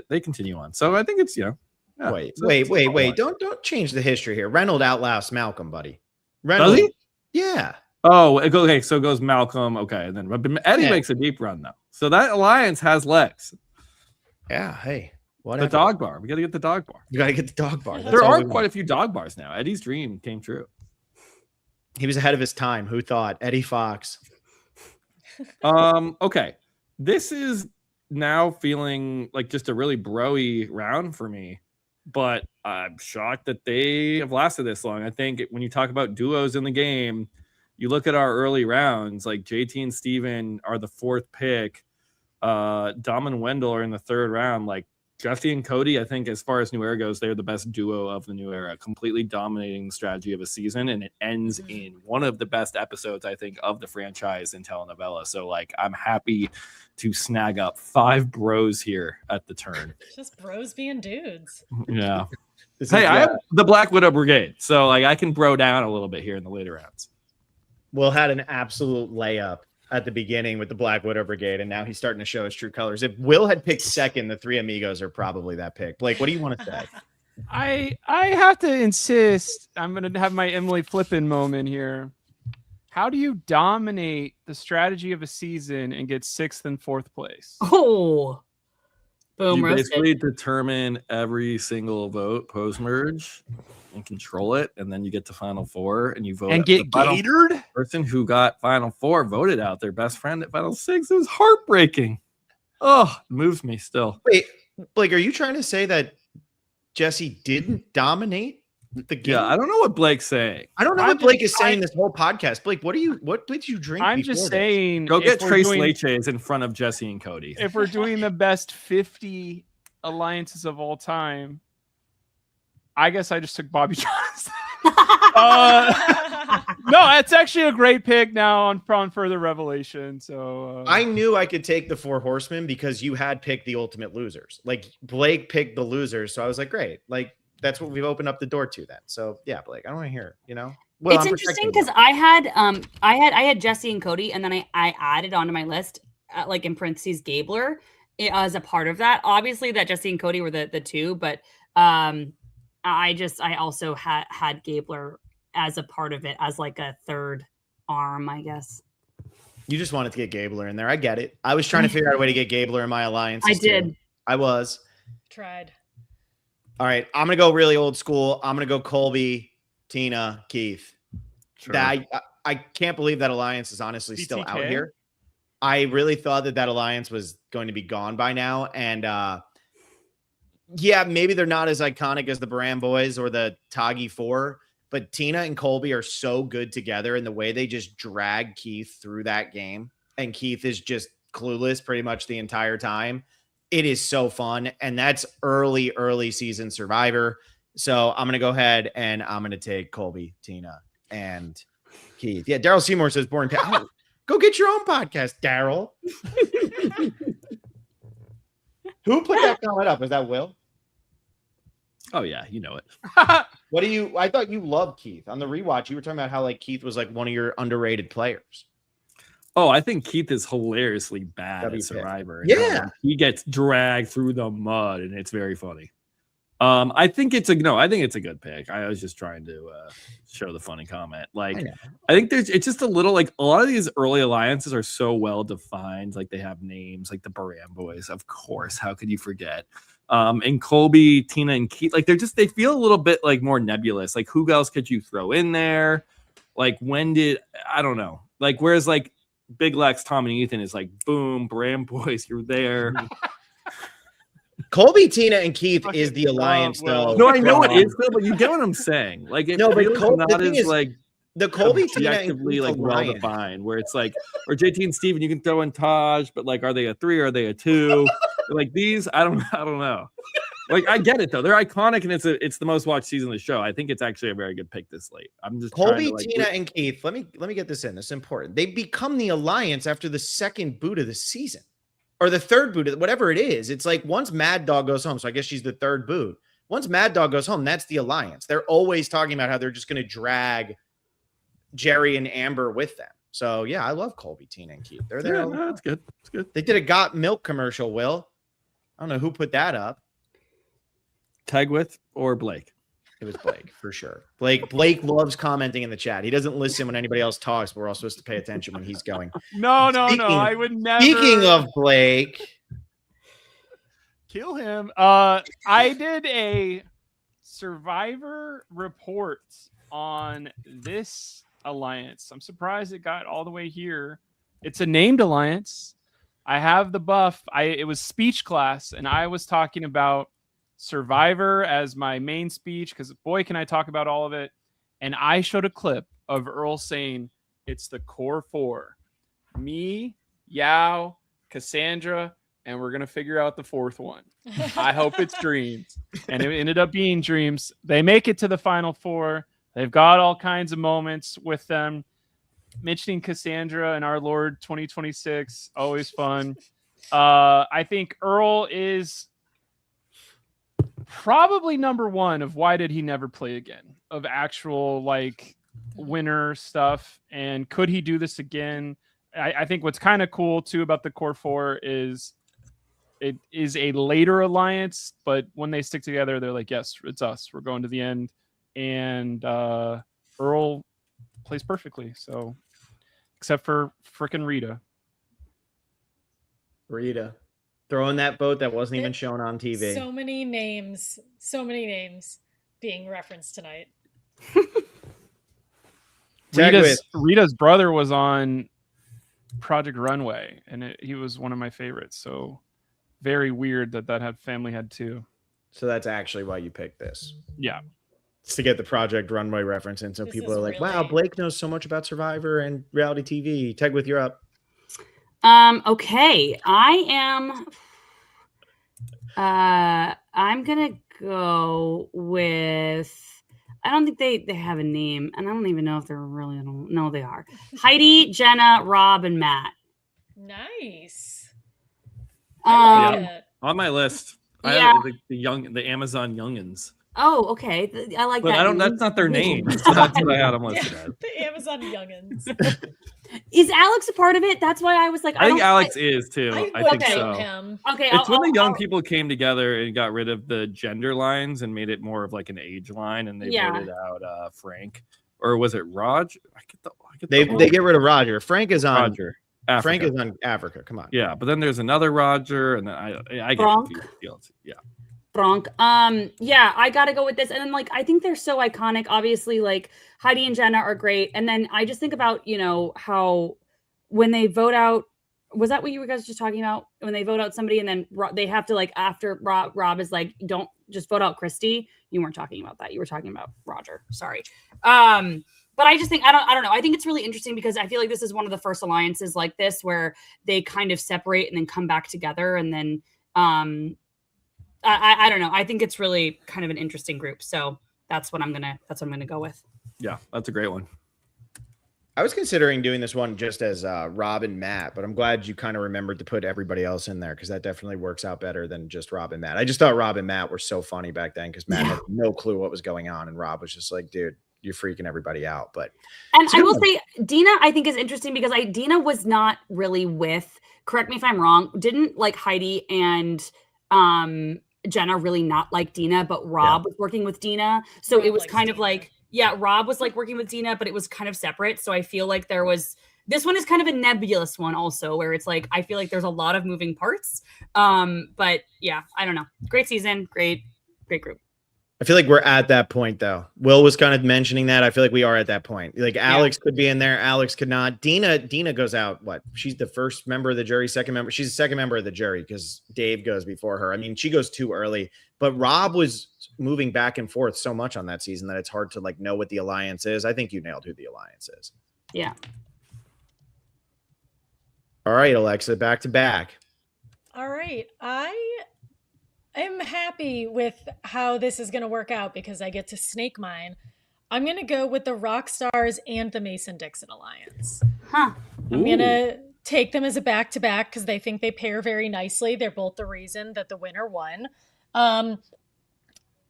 they continue on. So I think it's yeah, Wait. it's Don't change the history here. Reynolds outlasts Malcolm, buddy. Does Reynolds, he? yeah. Oh, okay. So it goes Malcolm. Okay, and then but Eddie Yeah. makes a deep run though. So that alliance has legs. Yeah. Hey, whatever. The dog bar. We got to get the dog bar. You got to get the dog bar. That's There all are we quite want. a few dog bars now. Eddie's dream came true. He was ahead of his time. Who thought? Eddie Fox. Okay. This is now feeling like just a really bro-y round for me, but I'm shocked that they have lasted this long. I think when you talk about duos in the game, you look at our early rounds, like JT and Steven are the 4th pick. Dom and Wendell are in the 3rd round. Like Jesse and Cody, I think as far as New Era goes, they're the best duo of the New Era, completely dominating the strategy of a season. And it ends in one of the best episodes, I think, of the franchise in telenovela. So like, I'm happy to snag up 5 bros here at the turn. Just bros being dudes. Yeah. This Hey, is, I have the Black Widow Brigade. So like, I can bro down a little bit here in the later rounds. Will had an absolute layup at the beginning with the Black Widow Brigade, and now he's starting to show his true colors. If Will had picked second, the 3 Amigos are probably that pick. Blake, what do you want to say? I have to insist. I'm going to have my Emily Flippin moment here. How do you dominate the strategy of a season and get 6th and 4th place? Oh, boom, You roasted. basically determine every single vote post merge. and control it, and then you get to Final Four and you vote And out get the final gatered. person who got Final Four voted out their best friend at Final Six. It was heartbreaking. Oh, it moves me still. Wait, Blake, are you trying to say that Jesse didn't dominate the game? Yeah, I don't know what Blake's saying. I don't know I'm what Blake just- is saying this whole podcast. Blake, what did you drink? I'm before just this? saying. Go get if we're Trace doing- Leches in front of Jesse and Cody. If we're doing the best 50 alliances of all time, I guess I just took Bobby Johnson. No, it's actually a great pick now on further revelation. So I knew I could take the Four Horsemen because you had picked the ultimate losers. Like Blake picked the losers, so I was like, great. Like that's what we've opened up the door to then. So yeah, Blake, I don't want to hear it. You know, well, It's I'm interesting protecting because I had Jesse and Cody, and then I added onto my list like in parentheses Gabler as a part of that. Obviously, that Jesse and Cody were the two, but I also had Gabler as a part of it as like a third arm, I guess. you just wanted to get Gabler in there. I get it. I was trying to figure out a way to get Gabler in my alliance. I did. I was. Tried. All right, I'm gonna go really old school. I'm gonna go Colby, Tina, Keith. Sure. I can't believe that alliance is honestly still out BTK? here. I really thought that alliance was going to be gone by now, and yeah, maybe they're not as iconic as the Baran Boys or the Tagi Four, but Tina and Colby are so good together, and the way they just drag Keith through that game, and Keith is just clueless pretty much the entire time. It is so fun, and that's early season Survivor. So I'm gonna go ahead and I'm gonna take Colby, Tina, and Keith. Yeah, Daryl Seymour says boring. Go get your own podcast, Daryl. Who put that comment up? Was that Will? Oh yeah, you know it. What do you? I thought you loved Keith on the rewatch. You were talking about how like Keith was like one of your underrated players. Oh, I think Keith is hilariously bad That'd be at Survivor. fair. And how, Yeah. like, he gets dragged through the mud, and it's very funny. I think it's a good pick. I was just trying to show the funny comment. Like, I know. I think it's just a little like a lot of these early alliances are so well defined. Like they have names, like the Baran Boys, of course. How could you forget? And Colby, Tina, and Keith, like they feel a little bit like more nebulous. Like who else could you throw in there? Like I don't know. Like whereas like Big Lex, Tom, and Ethan is like boom, Baran Boys, you're there. Colby, Tina, and Keith is the alliance, well, though. No, I know it is, Phil, but you get what I'm saying. Like it No, but feels the not thing as is, like The Colby, Tina, and objectively Keith like well alliance. defined, where it's like, or JT and Steven, you can throw in Taj, but like, are they a 3 or are they a 2? Like these, I don't know. Like I get it though; they're iconic, and it's the most watched season of the show. I think it's actually a very good pick this late. I'm just trying Colby, to, like, Tina, and Keith. Let me get this in. This is important. They become the alliance after the second boot of the season, or the third boot, whatever it is. It's like once Mad Dog goes home, so I guess she's the third boot. Once Mad Dog goes home, that's the alliance. They're always talking about how they're just going to drag Jerry and Amber with them. So yeah, I love Colby, Tina, and Keith. They're there. yeah, all the no, it's time. good. It's good. They did a Got Milk commercial. Will, I don't know who put that up. Tag with or Blake. It was Blake for sure. Blake loves commenting in the chat. He doesn't listen when anybody else talks, but we're all supposed to pay attention when he's going. No, Speaking- I would never. Speaking of Blake, kill him. I did a Survivor report on this alliance. I'm surprised it got all the way here. It's a named alliance. I have the buff. It was speech class, and I was talking about Survivor as my main speech because boy, can I talk about all of it. And I showed a clip of Earl saying it's the core 4. Me, Yao, Cassandra, and we're gonna figure out the fourth one. I hope it's Dreams. And it ended up being Dreams. They make it to the final 4. They've got all kinds of moments with them. Mentioning Cassandra and Our Lord 2026, always fun. I think Earl is probably number 1 of why did he never play again, of actual like winner stuff. And could he do this again? I think what's kind of cool too about the core 4 is it is a later alliance, but when they stick together, they're like, yes, it's us. We're going to the end. And Earl plays perfectly. So except for frickin' Rita. Rita throwing that vote that wasn't even shown on TV. So many names. So many names. being referenced tonight. Tag with Rita's brother was on Project Runway, and he was one of my favorites. So very weird that family had two. So that's actually why you picked this. Yeah. It's to get the Project Runway reference in, so This people is are like, "Wow, really- Blake knows so much about Survivor and reality TV." Tag with, you're up. Okay, I am. I'm gonna go with. I don't think they have a name, and I don't even know if they're really. No, they are. Heidi, Jenna, Rob, and Matt. Nice. Um. I like it. On my list. I Yeah. have the Amazon Youngins. Oh, okay. I like But that. I don't. name. That's not their name. So that's what I had them listed Yeah, as. the Amazon Youngins. Is Alex a part of it? That's why I was like, I think don't- Alex is too. I would think name so. him. Okay, It's when the young I'll- people came together and got rid of the gender lines and made it more of like an age line, and they Yeah. voted out Frank, or was it Raj? I get the They whole- get rid of Roger. Frank is on. Roger. Frank Africa. is on Africa. Come on. Yeah, but then there's another Roger, and then I get Bronk. confused. with the others. Yeah, Bronk. Yeah, I gotta go with this. And then like I think they're so iconic. Obviously, like Heidi and Jenna are great. And then I just think about, how when they vote out, was that what you were guys just talking about? When they vote out somebody and then they have to like after Rob is like, don't just vote out Christy. You weren't talking about that. You were talking about Roger. Sorry. But I just think I don't know. I think it's really interesting because I feel like this is one of the first alliances like this where they kind of separate and then come back together and then I don't know. I think it's really kind of an interesting group. So that's what I'm gonna go with. yeah, that's a great one. I was considering doing this one just as Rob and Matt, but I'm glad you kind of remembered to put everybody else in there because that definitely works out better than just Rob and Matt. I just thought Rob and Matt were so funny back then because Matt had no clue what was going on, and Rob was just like, "Dude, you're freaking everybody out." But And it's a I good will one. say Dina, I think is interesting because Dina was not really with, correct me if I'm wrong, didn't like Heidi and Jenna really not like Dina, but Rob was working with Dina. So Rob it was likes kind of Dina. like, yeah, Rob was like working with Dina, but it was kind of separate. So I feel like this one is kind of a nebulous one also, where it's like, I feel like there's a lot of moving parts. But yeah, I don't know. Great season. Great group. I feel like we're at that point, though. Will was kind of mentioning that. I feel like we are at that point. Like Alex could be in there, Alex could not. Dina goes out. What? She's the first member of the jury, second member. She's the second member of the jury because Dave goes before her. I mean, she goes too early. But Rob was moving back and forth so much on that season that it's hard to like know what the alliance is. I think you nailed who the alliance is. Yeah. All right, Alexa, back to back. All right. I am happy with how this is going to work out because I get to snake mine. I'm going to go with the Rock Stars and the Mason-Dixon Alliance. Huh. I'm going to take them as a back-to-back because they think they pair very nicely. They're both the reason that the winner won.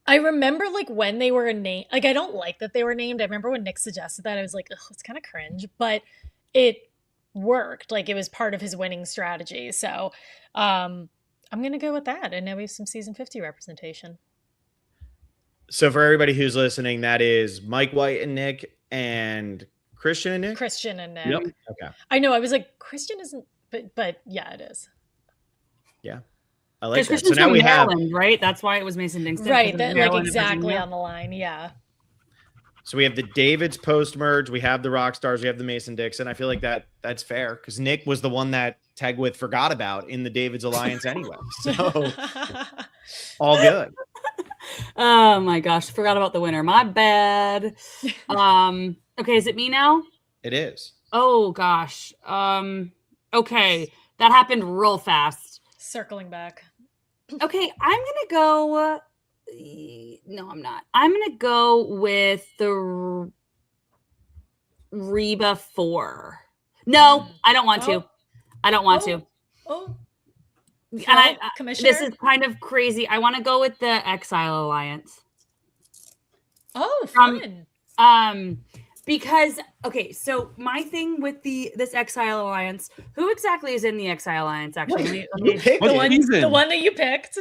I remember like when they were named, like I don't like that they were named. I remember when Nick suggested that, I was like, ugh, it's kind of cringe, but it worked. Like it was part of his winning strategy. So I'm going to go with that. And now we have some season 50 representation. So for everybody who's listening, that is Mike White and Nick and Christian and Nick. Christian and Nick. Yep. Okay. I know. I was like, Christian isn't, but yeah, it is. Yeah. I like Because that. So Christian's now from we have. Maryland, right? That's why it was Mason Dixon. Right. because of That, like Maryland and exactly Virginia. on the line. Yeah. So we have the Davids post merge. We have the Rock Stars. We have the Mason Dixon. I feel like that's fair because Nick was the one that Tegwith forgot about in the Davids alliance anyway. So all good. Oh my gosh, forgot about the winner. My bad. Okay, is it me now? It is. Oh gosh. Okay, that happened real fast. Circling back. Okay, I'm gonna go. No, I'm not. I'm gonna go with the Reba 4. No, I don't want to. Oh. I don't want to. Oh, And I, Commissioner. this is kind of crazy. I want to go with the Exile Alliance. Oh, from- fun. Because okay, so my thing with this Exile Alliance, who exactly is in the Exile Alliance? Actually, let me- You picked What it. season? The one that you picked.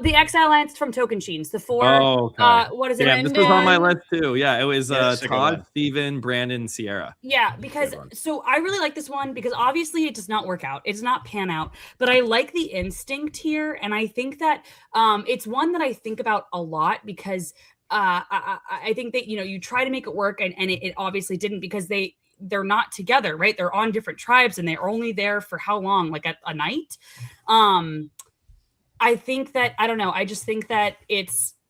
the Exile Alliance from Token Sheens, the 4. Oh, okay. What is it? Yeah, this was on my Brendan. list too. Yeah, it was Yeah, it's a good Todd, one. Steven, Brandon, Sierra. Yeah, because Good one. so I really like this one because obviously it does not work out. It does not pan out, but I like the instinct here. And I think that it's one that I think about a lot because I think that, you try to make it work, and it obviously didn't, because they're not together, right? They're on different tribes, and they're only there for how long? Like a night. I think that, I don't know. I just think that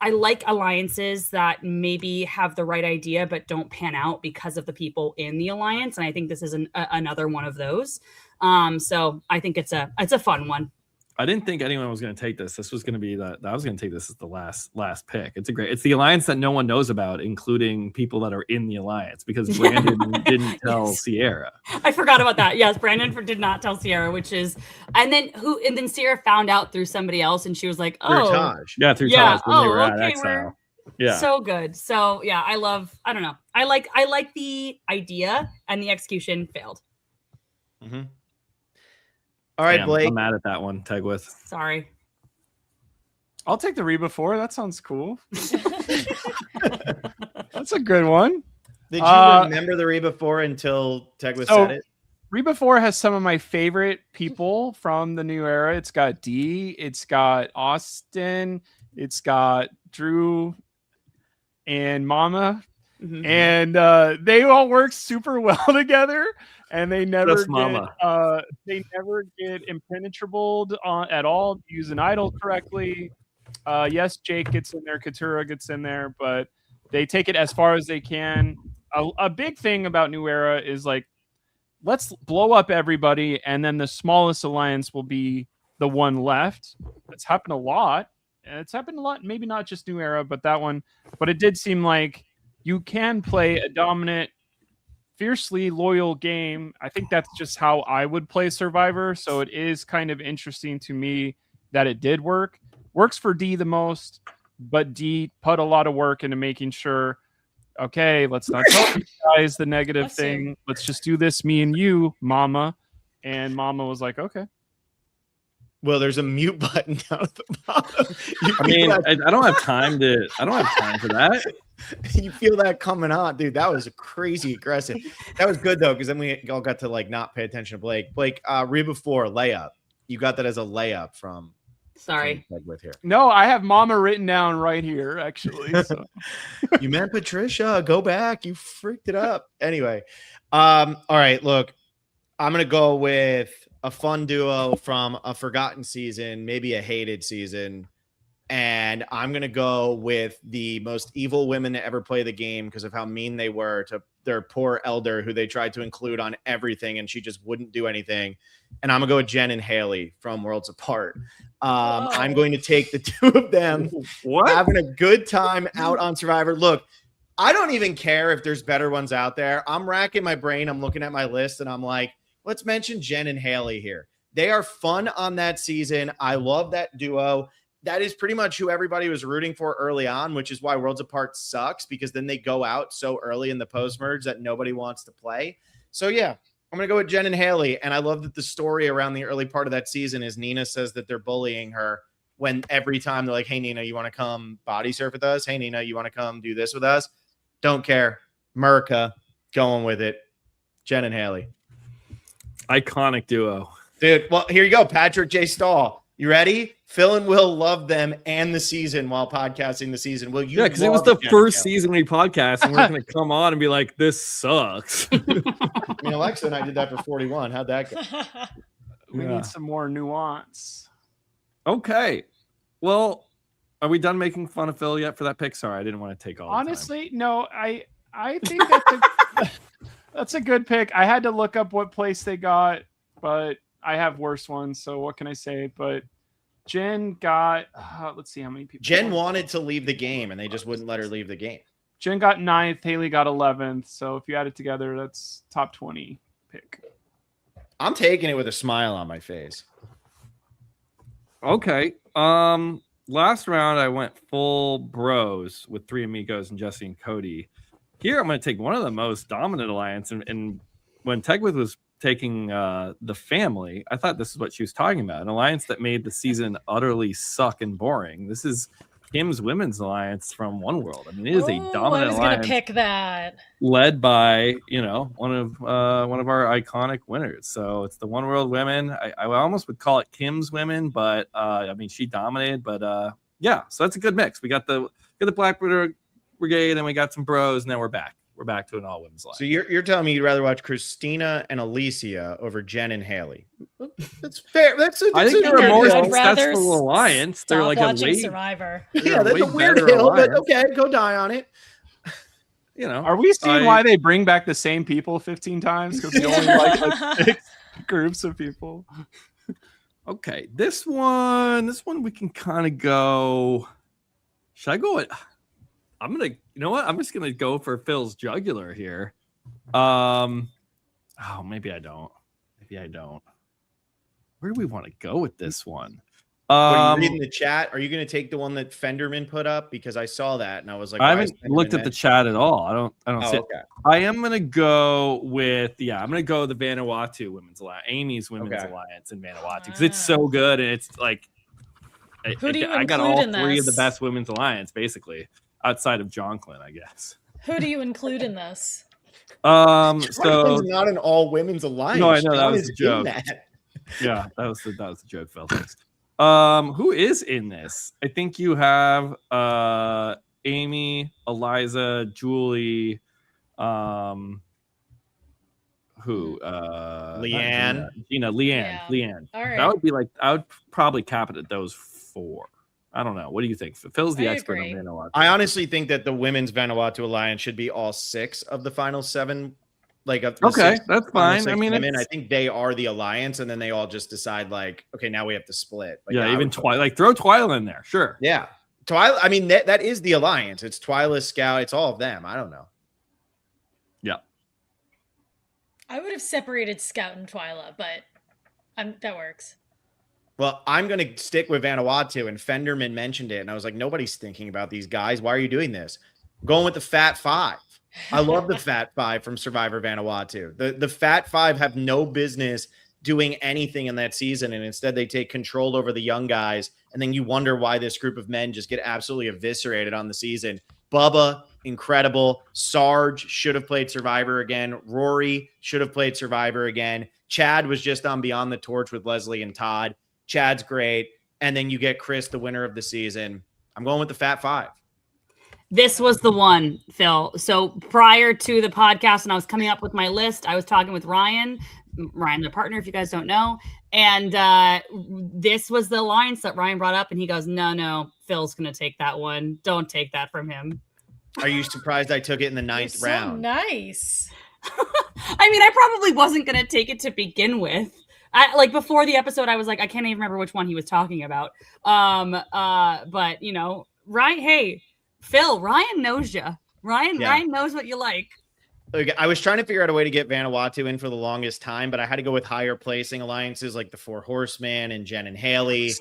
I like alliances that maybe have the right idea, but don't pan out because of the people in the alliance. And I think this is another one of those. So I think it's a fun one. I didn't think anyone was going to take this. This was going to be I was going to take this as the last pick. It's the alliance that no one knows about, including people that are in the alliance, because Brandon didn't tell Sierra. I forgot about that. Yes, Brandon did not tell Sierra, and then Sierra found out through somebody else, and she was like, Through "Oh, Taj. Yeah, through Taj when they were at okay, Exile. Yeah, so good." So yeah, I don't know. I like the idea, and the execution failed. Mm-hmm. All right, Damn, Blake. I'm mad at that one, Tegwith. Sorry. I'll take the Reba 4. That sounds cool. That's a good one. Did you remember the Reba 4 until Tegwith said it? Reba 4 has some of my favorite people from the new era. It's got Dee, it's got Austin, it's got Drew and Mama. Mm-hmm. And they all work super well together, and they never get impenetrable at all. Use an idol correctly. Yes, Jake gets in there, Katura gets in there, but they take it as far as they can. A big thing about New Era is like, let's blow up everybody, and then the smallest alliance will be the one left. It's happened a lot. Maybe not just New Era, but that one. But it did seem like you can play a dominant, fiercely loyal game. I think that's just how I would play Survivor. So it is kind of interesting to me that it did work. Works for D the most, but D put a lot of work into making sure, okay, let's not tell you guys the negative thing. Let's just do this, me and you, Mama. And Mama was like, okay. Well, there's a mute button down at the bottom. I mean, I don't have time for that. You feel that coming on, dude. That was crazy aggressive. That was good though, because then we all got to like not pay attention to Blake. Blake, Reba 4 layup. You got that as a layup from. Sorry. With here. No, I have Mama written down right here, actually. So. You meant Patricia. Go back. You freaked it up. Anyway, all right. Look, I'm gonna go with a fun duo from a forgotten season, maybe a hated season. And I'm going to go with the most evil women to ever play the game because of how mean they were to their poor elder who they tried to include on everything, and she just wouldn't do anything. And I'm going to go with Jen and Haley from Worlds Apart. I'm going to take the two of them having a good time out on Survivor. Look, I don't even care if there's better ones out there. I'm racking my brain. I'm looking at my list, and I'm like, let's mention Jen and Haley here. They are fun on that season. I love that duo. That is pretty much who everybody was rooting for early on, which is why Worlds Apart sucks, because then they go out so early in the post-merge that nobody wants to play. So, yeah, I'm going to go with Jen and Haley. And I love that the story around the early part of that season is Nina says that they're bullying her when every time they're like, hey, Nina, you want to come body surf with us? Hey, Nina, you want to come do this with us? Don't care. Merca, going with it. Jen and Haley. Iconic duo. Dude, well, here you go. Patrick J. Stahl. You ready? Phil and Will love them and the season while podcasting the season. Will you? Yeah, because it was the first season we podcast, and we're going to come on and be like, this sucks. I mean, Alexa and I did that for 41. How'd that go? We need some more nuance. Okay. Well, are we done making fun of Phil yet for that pick? Sorry, I didn't want to take all Honestly, no, I think that's a good pick. I had to look up what place they got, but I have worse ones, so what can I say? But Jen got, let's see how many people. Jen wanted to leave the game, and they just wouldn't let her leave the game. Jen got 9th, Haley got 11th. So if you add it together, that's top 20 pick. I'm taking it with a smile on my face. Okay. Last round, I went full bros with 3 amigos and Jesse and Cody. Here, I'm going to take one of the most dominant alliance. And when Tegwith was taking the family, I thought this is what she was talking about. An alliance that made the season utterly suck and boring. This is Kim's Women's Alliance from One World. I mean, it is a dominant alliance. I was going to pick that. Led by, one of our iconic winners. So it's the One World Women. I almost would call it Kim's Women, but I mean, she dominated. But yeah, so that's a good mix. We got the brigade, and we got some bros, and then we're back. We're back to an all women's alliance. So you're telling me you'd rather watch Christina and Alicia over Jen and Haley? That's fair. I think they're a more I'd rather successful alliance. They're Stop like a watching way, Survivor. Yeah, that's way a weird better hill, but alliance. okay, go die on it. you know. Are we seeing why they bring back the same people 15 times? Because we only like 6 groups of people. Okay, this one we can kind of go. Should I go with? I'm gonna. You know what? I'm just gonna go for Phil's jugular here. Oh, maybe I don't. Maybe I don't. Where do we want to go with this one? Are you reading the chat? Are you going to take the one that Fenderman put up? Because I saw that and I was like, I why is haven't Fenderman looked at the mentioned? chat at all. I don't Oh, see it. okay. I am gonna go with I'm gonna go the Vanuatu Women's Alliance, Amy's Women's Okay. Alliance in Vanuatu because it's so good and it's like Who do you I got include all in 3 of the this? best Women's Alliance basically outside of Jonquilin, I guess. Who do you include in this? So Jonquil's not an all women's alliance. No, I know, that John was is a joke. in that. yeah, that was the joke, Phil. Thanks. Who is in this? I think you have Amy, Eliza, Julie, who not Leanne. Gina, Yeah. Leanne. All right. That would be like I would probably cap it at those 4. I don't know. What do you think? Phil's the I expert agree. on Vanuatu. I honestly think that the women's Vanuatu alliance should be all 6 of the final 7. Like of the Okay, 6 that's final fine. 6 I mean, women. I it's- think they are the alliance, and then they all just decide like, okay, now we have to split. Like, yeah, I even would put- Twilight. Like throw Twilight in there, sure. Yeah. Twyla, I mean, that is the alliance. It's Twyla, Scout. It's all of them. I don't know. I would have separated Scout and Twyla, but that works. Well, I'm going to stick with Vanuatu, and Fenderman mentioned it, and I was like, nobody's thinking about these guys. Why are you doing this? I'm going with the Fat 5. I love the Fat 5 from Survivor Vanuatu. The Fat 5 have no business doing anything in that season, and instead they take control over the young guys, and then you wonder why this group of men just get absolutely eviscerated on the season. Bubba, incredible. Sarge should have played Survivor again. Rory should have played Survivor again. Chad was just on Beyond the Torch with Leslie and Todd. Chad's great. And then you get Chris, the winner of the season. I'm going with the Fat 5. This was the one, Phil. So prior to the podcast, and I was coming up with my list, I was talking with Ryan, the partner, if you guys don't know. And this was the alliance that Ryan brought up. And he goes, no, Phil's going to take that one. Don't take that from him. Are you surprised I took it in the 9th So round? nice. I mean, I probably wasn't going to take it to begin with. Like before the episode, I was like, I can't even remember which one he was talking about. But you know, Phil, Ryan knows you. Ryan knows what you like. Okay, I was trying to figure out a way to get Vanuatu in for the longest time, but I had to go with higher placing alliances like the 4 Horsemen and Jen and Haley.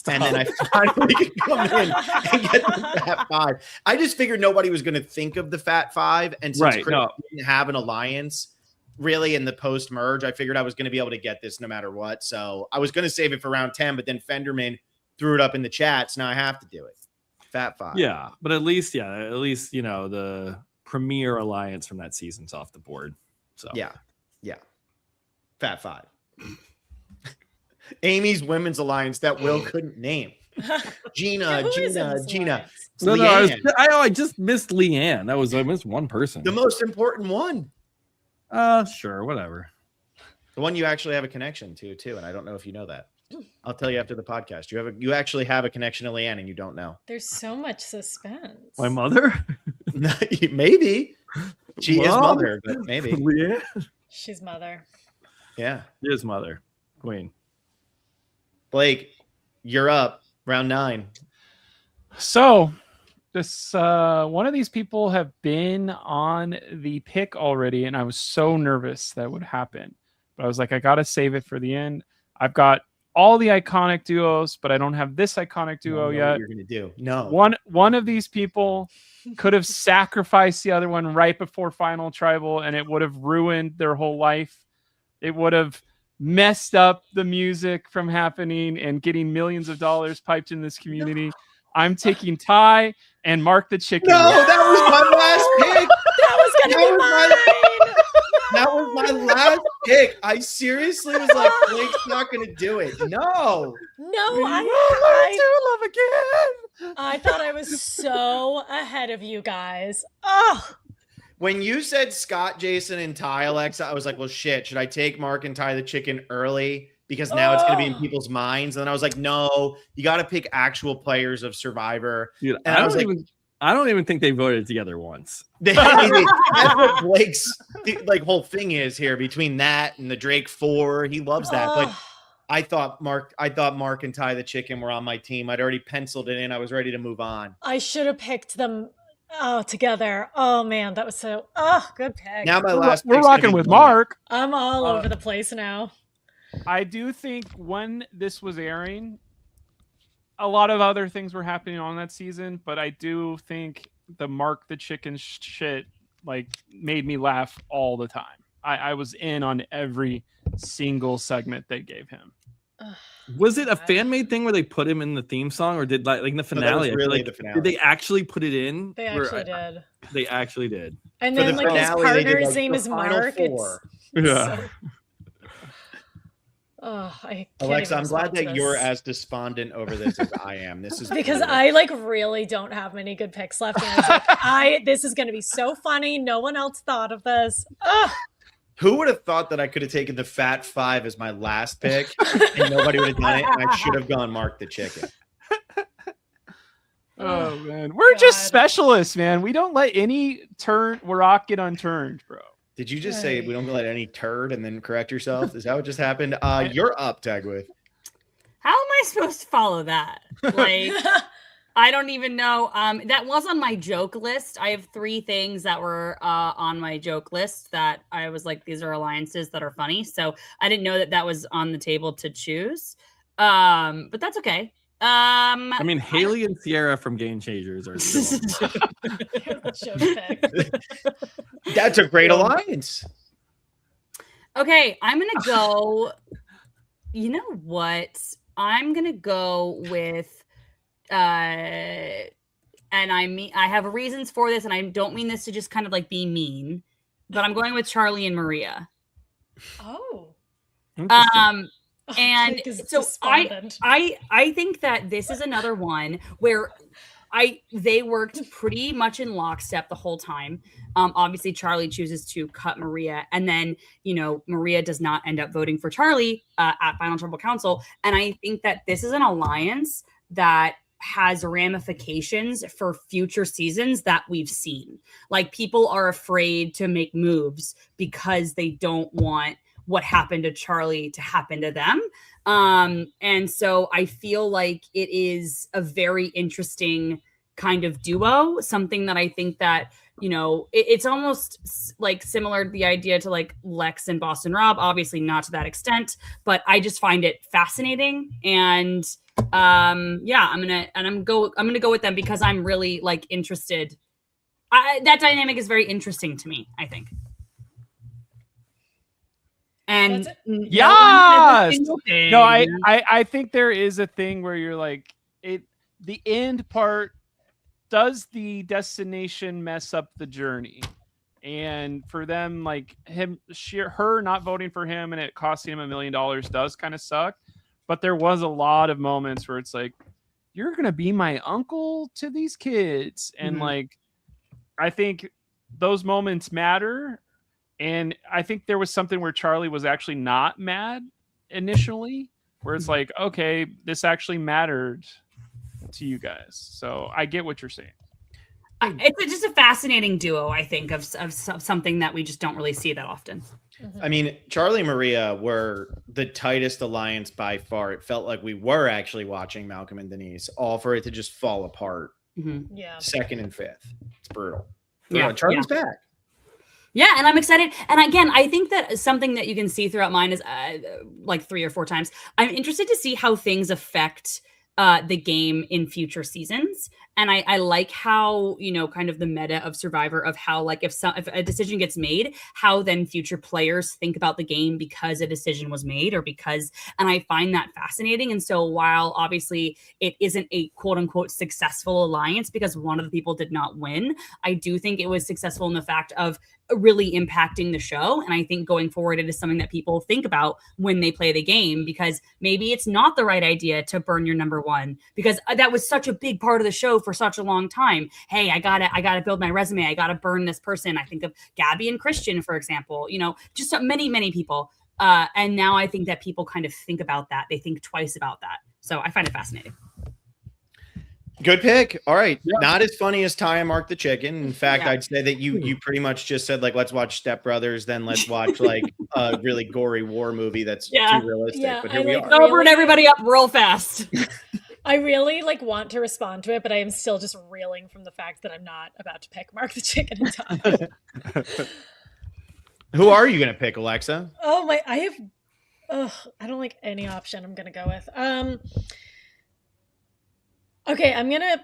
And then I finally could come in and get the Fat 5. I just figured nobody was going to think of the Fat 5. And since Right, Chris no. didn't have an alliance really in the post merge, I figured I was going to be able to get this no matter what. So I was going to save it for round 10, but then Fenderman threw it up in the chat. So now I have to do it. Fat 5. Yeah, but at least you know the premier alliance from that season's off the board. So Yeah. Fat 5. Amy's women's alliance that Will couldn't name. Gina. Who is in this Gina. alliance? It's No, Leanne, I just missed Leanne. I missed one person. the most important one. Sure, whatever. The one you actually have a connection to, too. And I don't know if you know that. I'll tell you after the podcast. You actually have a connection to Leanne and you don't know. There's so much suspense. My mother? Maybe. She is Mom? mother, but maybe. Leanne? She's mother. Yeah. His mother. Queen. Blake, you're up. Round 9. So this one of these people have been on the pick already, and I was so nervous that would happen. But I was like, I gotta save it for the end. I've got all the iconic duos, but I don't have this iconic duo What yet. you're going to do. No. One of these people could have sacrificed the other one right before final tribal, and it would have ruined their whole life. It would have messed up the music from happening and getting millions of dollars piped in this community. I'm taking Ty and Mark the Chicken. No, that was my last pick. That was gonna That be was mine. That was my last pick. I seriously was like, Blake's not going to do it. No. No, love again. I thought I was so ahead of you guys. Oh, When you said Scott, Jason, and Ty, Alexa, I was like, well, shit, should I take Mark and Ty the chicken early? Because now it's going to be in people's minds. And then I was like, no, you got to pick actual players of Survivor. Dude, And I don't even think they voted together once. That's what Blake's like whole thing is here between that and the Drake 4. He loves that. But I thought Mark and Ty the chicken were on my team. I'd already penciled it in. I was ready to move on. I should have picked them together. Oh man, that was so good pick. Now my last We're pick's gonna rocking be with Blaine. Mark. I'm all over the place now. I do think when this was airing, a lot of other things were happening on that season, but I do think the Mark the Chicken shit like made me laugh all the time. I was in on every single segment they gave him. Was it a fan made thing where they put him in the theme song, or did like in the finale? I feel really like- the finale. Did they actually put it in? They Where actually I- did. They actually did. And For then the like his finale, they did, partner's like, name the is final Mark. four. Yeah. I can't Alexa, even I'm glad respond to that you're this. as despondent over this as I am. This is Because brutal. I like really don't have many good picks left. And I was like, this is going to be so funny. No one else thought of this. Ugh. Who would have thought that I could have taken the Fat Five as my last pick and nobody would have done it? And I should have gone Mark the Chicken. Oh man, we're just God. specialists, man. We don't let any rock get unturned, bro. Did you just say we don't let any turd and then correct yourself? Is that what just happened? You're up, Tagwith. How am I supposed to follow that? Like, I don't even know. That was on my joke list. I have 3 things that were on my joke list that I was like, these are alliances that are funny. So I didn't know that that was on the table to choose. But that's okay. I mean, Haley and Sierra from Game Changers are still on. Joke pick. That's a great alliance. Okay, I'm gonna go. You know what? I'm gonna go with and I have reasons for this, and I don't mean this to just kind of like be mean, but I'm going with Charlie and Maria. Oh. And Jake is so despondent. I think that this is another one where they worked pretty much in lockstep the whole time. Obviously Charlie chooses to cut Maria, and then Maria does not end up voting for Charlie at Final Tribal Council. And I think that this is an alliance that has ramifications for future seasons that we've seen. Like, people are afraid to make moves because they don't want what happened to Charlie to happen to them. And so I feel like it is a very interesting kind of duo, something that I think that, it's almost like similar to the idea to like Lex and Boston Rob, obviously not to that extent, but I just find it fascinating. And I'm gonna go with them because I'm really like interested. That dynamic is very interesting to me, I think. And yes, no, I think there is a thing where you're like, the end part, does the destination mess up the journey? And for them, like her not voting for him and it costing him $1 million does kind of suck. But there was a lot of moments where it's like, you're gonna be my uncle to these kids, and like, I think those moments matter. And I think there was something where Charlie was actually not mad initially, where it's like, okay, this actually mattered to you guys. So I get what you're saying. It's just a fascinating duo, I think, of something that we just don't really see that often. I mean, Charlie and Maria were the tightest alliance by far. It felt like we were actually watching Malcolm and Denise, all for it to just fall apart. Yeah. Second and fifth. It's brutal. Yeah, Charlie's back. Yeah, and I'm excited. And again, I think that something that you can see throughout mine is like 3 or 4 times. I'm interested to see how things affect the game in future seasons. And I like how, kind of the meta of Survivor of how, like, if a decision gets made, how then future players think about the game because a decision was made and I find that fascinating. And so while obviously it isn't a quote unquote successful alliance because one of the people did not win, I do think it was successful in the fact of really impacting the show. And I think going forward, it is something that people think about when they play the game, because maybe it's not the right idea to burn your number one, because that was such a big part of the show for such a long time. Hey, I gotta build my resume. I gotta burn this person. I think of Gabby and Christian, for example, just many, many people. And now I think that people kind of think about that. They think twice about that. So I find it fascinating. Good pick. All right. Yeah. Not as funny as Ty and Mark the Chicken. In fact, Yeah. I'd say that you pretty much just said, like, let's watch Step Brothers, then let's watch like a really gory war movie that's Yeah. too realistic. Yeah, but I here we like are. that. Sobering everybody up real fast. I really want to respond to it, but I am still just reeling from the fact that I'm not about to pick Mark the Chicken in time. Who are you going to pick, Alexa? Oh my, I don't like any option I'm gonna go with. Okay, I'm gonna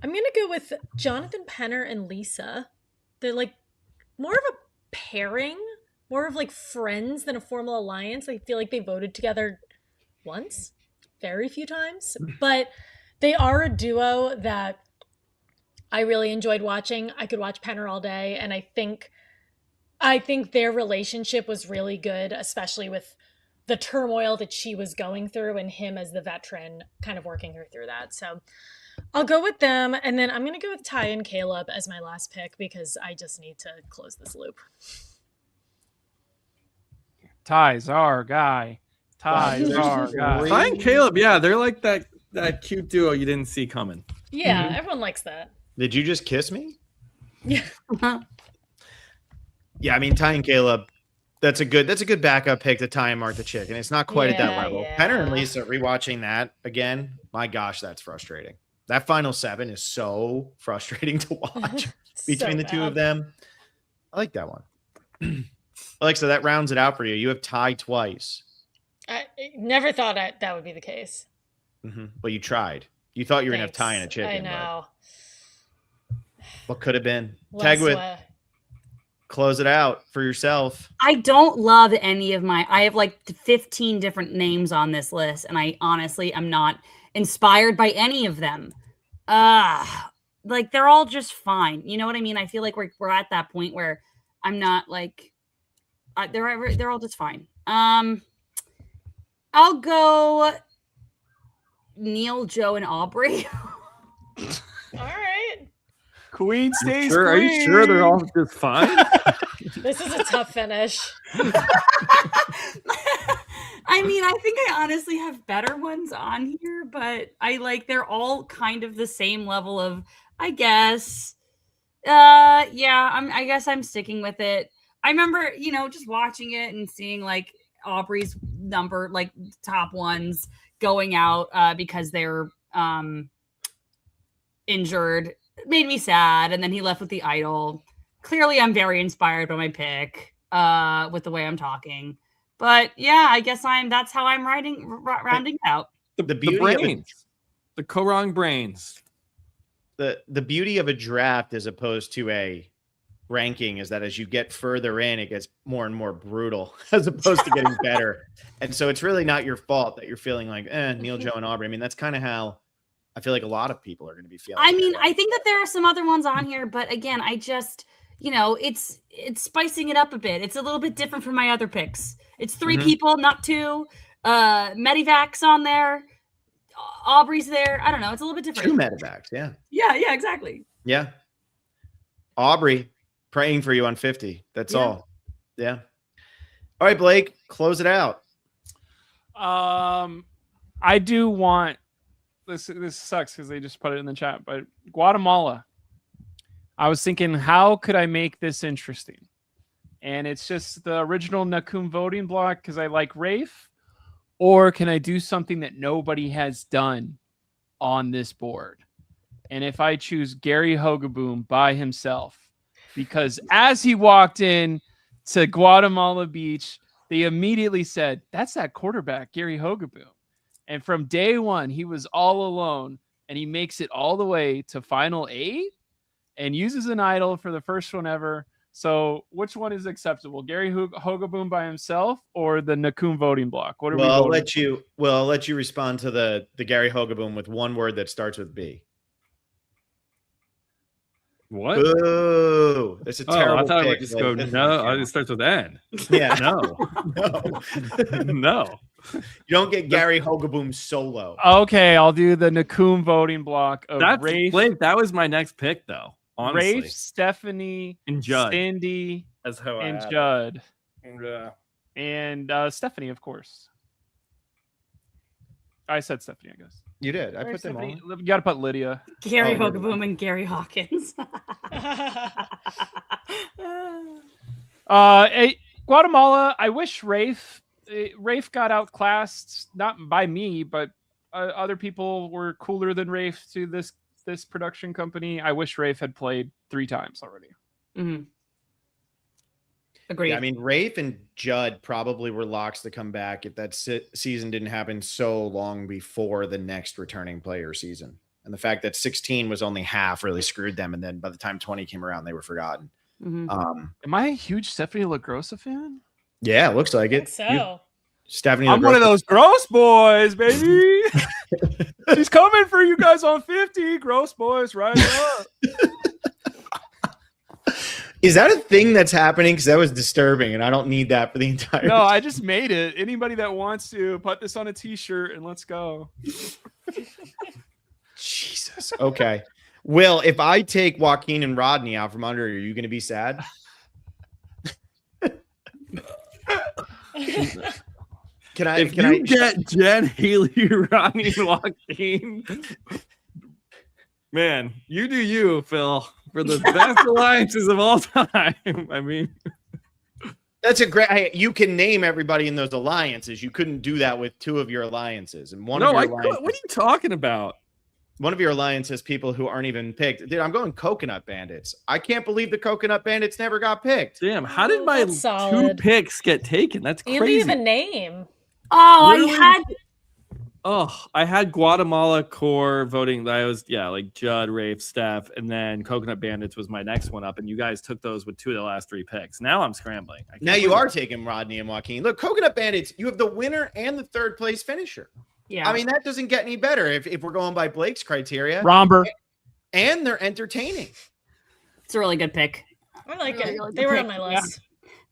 go with Jonathan Penner and Lisa. They're like more of a pairing, more of like friends than a formal alliance. I feel like they voted together once, very few times, but they are a duo that I really enjoyed watching. I could watch Penner all day, and I think their relationship was really good, especially with the turmoil that she was going through and him as the veteran kind of working her through that. So I'll go with them. And then I'm going to go with Ty and Caleb as my last pick because I just need to close this loop. Ty's our guy. Ty's our guy. Ty and Caleb, yeah, they're like that cute duo you didn't see coming. Yeah, everyone likes that. Did you just kiss me? Yeah. Yeah, I mean, Ty and Caleb, that's a good backup pick to Ty and Mark the Chicken. It's not quite at that Yeah, level. yeah. Penner and Lisa, rewatching that again, my gosh, that's frustrating. That final 7 is so frustrating to watch between the two of them. I like that one. Alexa, that rounds it out for you. You have Ty twice. I never thought that would be the case. But you tried. You thought you were going to have Ty and a Thanks. Chicken. I know. But what could have been? Less Tag with, wa- close it out for yourself. I don't love any of I have like 15 different names on this list, and I honestly am not inspired by any of them. Like they're all just fine. You know what I mean? I feel like we're at that point where I'm not like they're all just fine. I'll go Neil, Joe, and Aubrey. All right. Queen stays Are you sure they're all just fine? This is a tough finish. I mean, I think I honestly have better ones on here, but they're all kind of the same level of, I guess. I guess I'm sticking with it. I remember, just watching it and seeing like Aubrey's number, like top ones going out because they're injured. It made me sad, and then he left with the idol. Clearly, I'm very inspired by my pick with the way I'm talking. But yeah, I guess that's how I'm rounding out. The beauty the of brains, the Korong brains. the beauty of a draft as opposed to a ranking is that as you get further in, it gets more and more brutal as opposed to getting better. And so it's really not your fault that you're feeling like, Neil, Joe, and Aubrey. I mean, that's kind of how I feel like a lot of people are going to be feeling. I mean, I think that there are some other ones on here, but again, I just, it's spicing it up a bit. It's a little bit different from my other picks. It's 3 people, not 2. Medivac's on there. Aubrey's there. I don't know. It's a little bit different. 2 medevacs. Yeah. Yeah, exactly. Yeah. Aubrey, praying for you on 50. That's all. Yeah. All right, Blake, close it out. I do want this sucks because they just put it in the chat, but Guatemala. I was thinking, how could I make this interesting? And it's just the original Nakum voting block because I like Rafe, or can I do something that nobody has done on this board? And if I choose Gary Hogaboom by himself, because as he walked in to Guatemala Beach, they immediately said, that's that quarterback, Gary Hogaboom. And from day one, he was all alone, and he makes it all the way to final 8 and uses an idol for the first one ever. So which one is acceptable? Gary Hogaboom by himself or the Nakum voting block? What are we I'll voting? I'll let you respond to the Gary Hogaboom with one word that starts with B. What? Boo! It's a Oh, terrible. I thought it pick, would just but go it does no. not count. It starts with N. Yeah, No, no. no. You don't get Gary Hogaboom solo. Okay, I'll do the Nakum voting block of That's Rafe, Blake. That was my next pick, though. Honestly, Rafe, Stephanie, and Judd. Cindy, That's how I and had it. Judd, Yeah. and Stephanie, of course. I said Stephanie, I guess. You did. I Or put them Stephanie. all. You got to put Lydia. Gary Oh, Hogaboom and Gary Hawkins. Guatemala. I wish Rafe got outclassed, not by me, but other people were cooler than Rafe to this production company. I wish Rafe had played 3 times already. Mhm. Agreed. Yeah, I mean, Rafe and Judd probably were locks to come back if that season didn't happen so long before the next returning player season. And the fact that 16 was only half really screwed them. And then by the time 20 came around, they were forgotten. Mhm. Am I a huge Stephanie LaGrossa fan? Yeah, it looks like I think it. so. Stephanie, I'm one of LaGrossa- those gross boys, baby. She's coming for you guys on 50. Gross boys, right up. Is that a thing that's happening? Because that was disturbing, and I don't need that for the entire. No, I just made it. Anybody that wants to put this on a t-shirt and let's go. Jesus. Okay. Will, if I take Joaquin and Rodney out from under, are you going to be sad? Can I? If Can you I? get Jen, Haley, Ronnie, and Joaquin, man, you do you, Phil, for the best alliances of all time. I mean, That's a great. Hey, you can name everybody in those alliances. You couldn't do that with 2 of your alliances, and one of no, your I alliances. what are you talking about? One of your alliances, people who aren't even picked. Dude, I'm going Coconut Bandits. I can't believe the Coconut Bandits never got picked. Damn, how did my That's 2 solid. picks get taken? That's And crazy. you have a name. Oh, Really? I had Oh, I had Guatemala core voting. That was like Judd, Rafe, Steph, and then Coconut Bandits was my next one up, and you guys took those with 2 of the last 3 picks. Now I'm scrambling. I can't Now you believe are it. taking Rodney and Joaquin. Look, Coconut Bandits, you have the winner and the 3rd place finisher. yeah. I mean, that doesn't get any better if we're going by Blake's criteria. Romber. And they're entertaining. it's a really good pick. I like Really, it. really They good were pick. on my Yeah. list.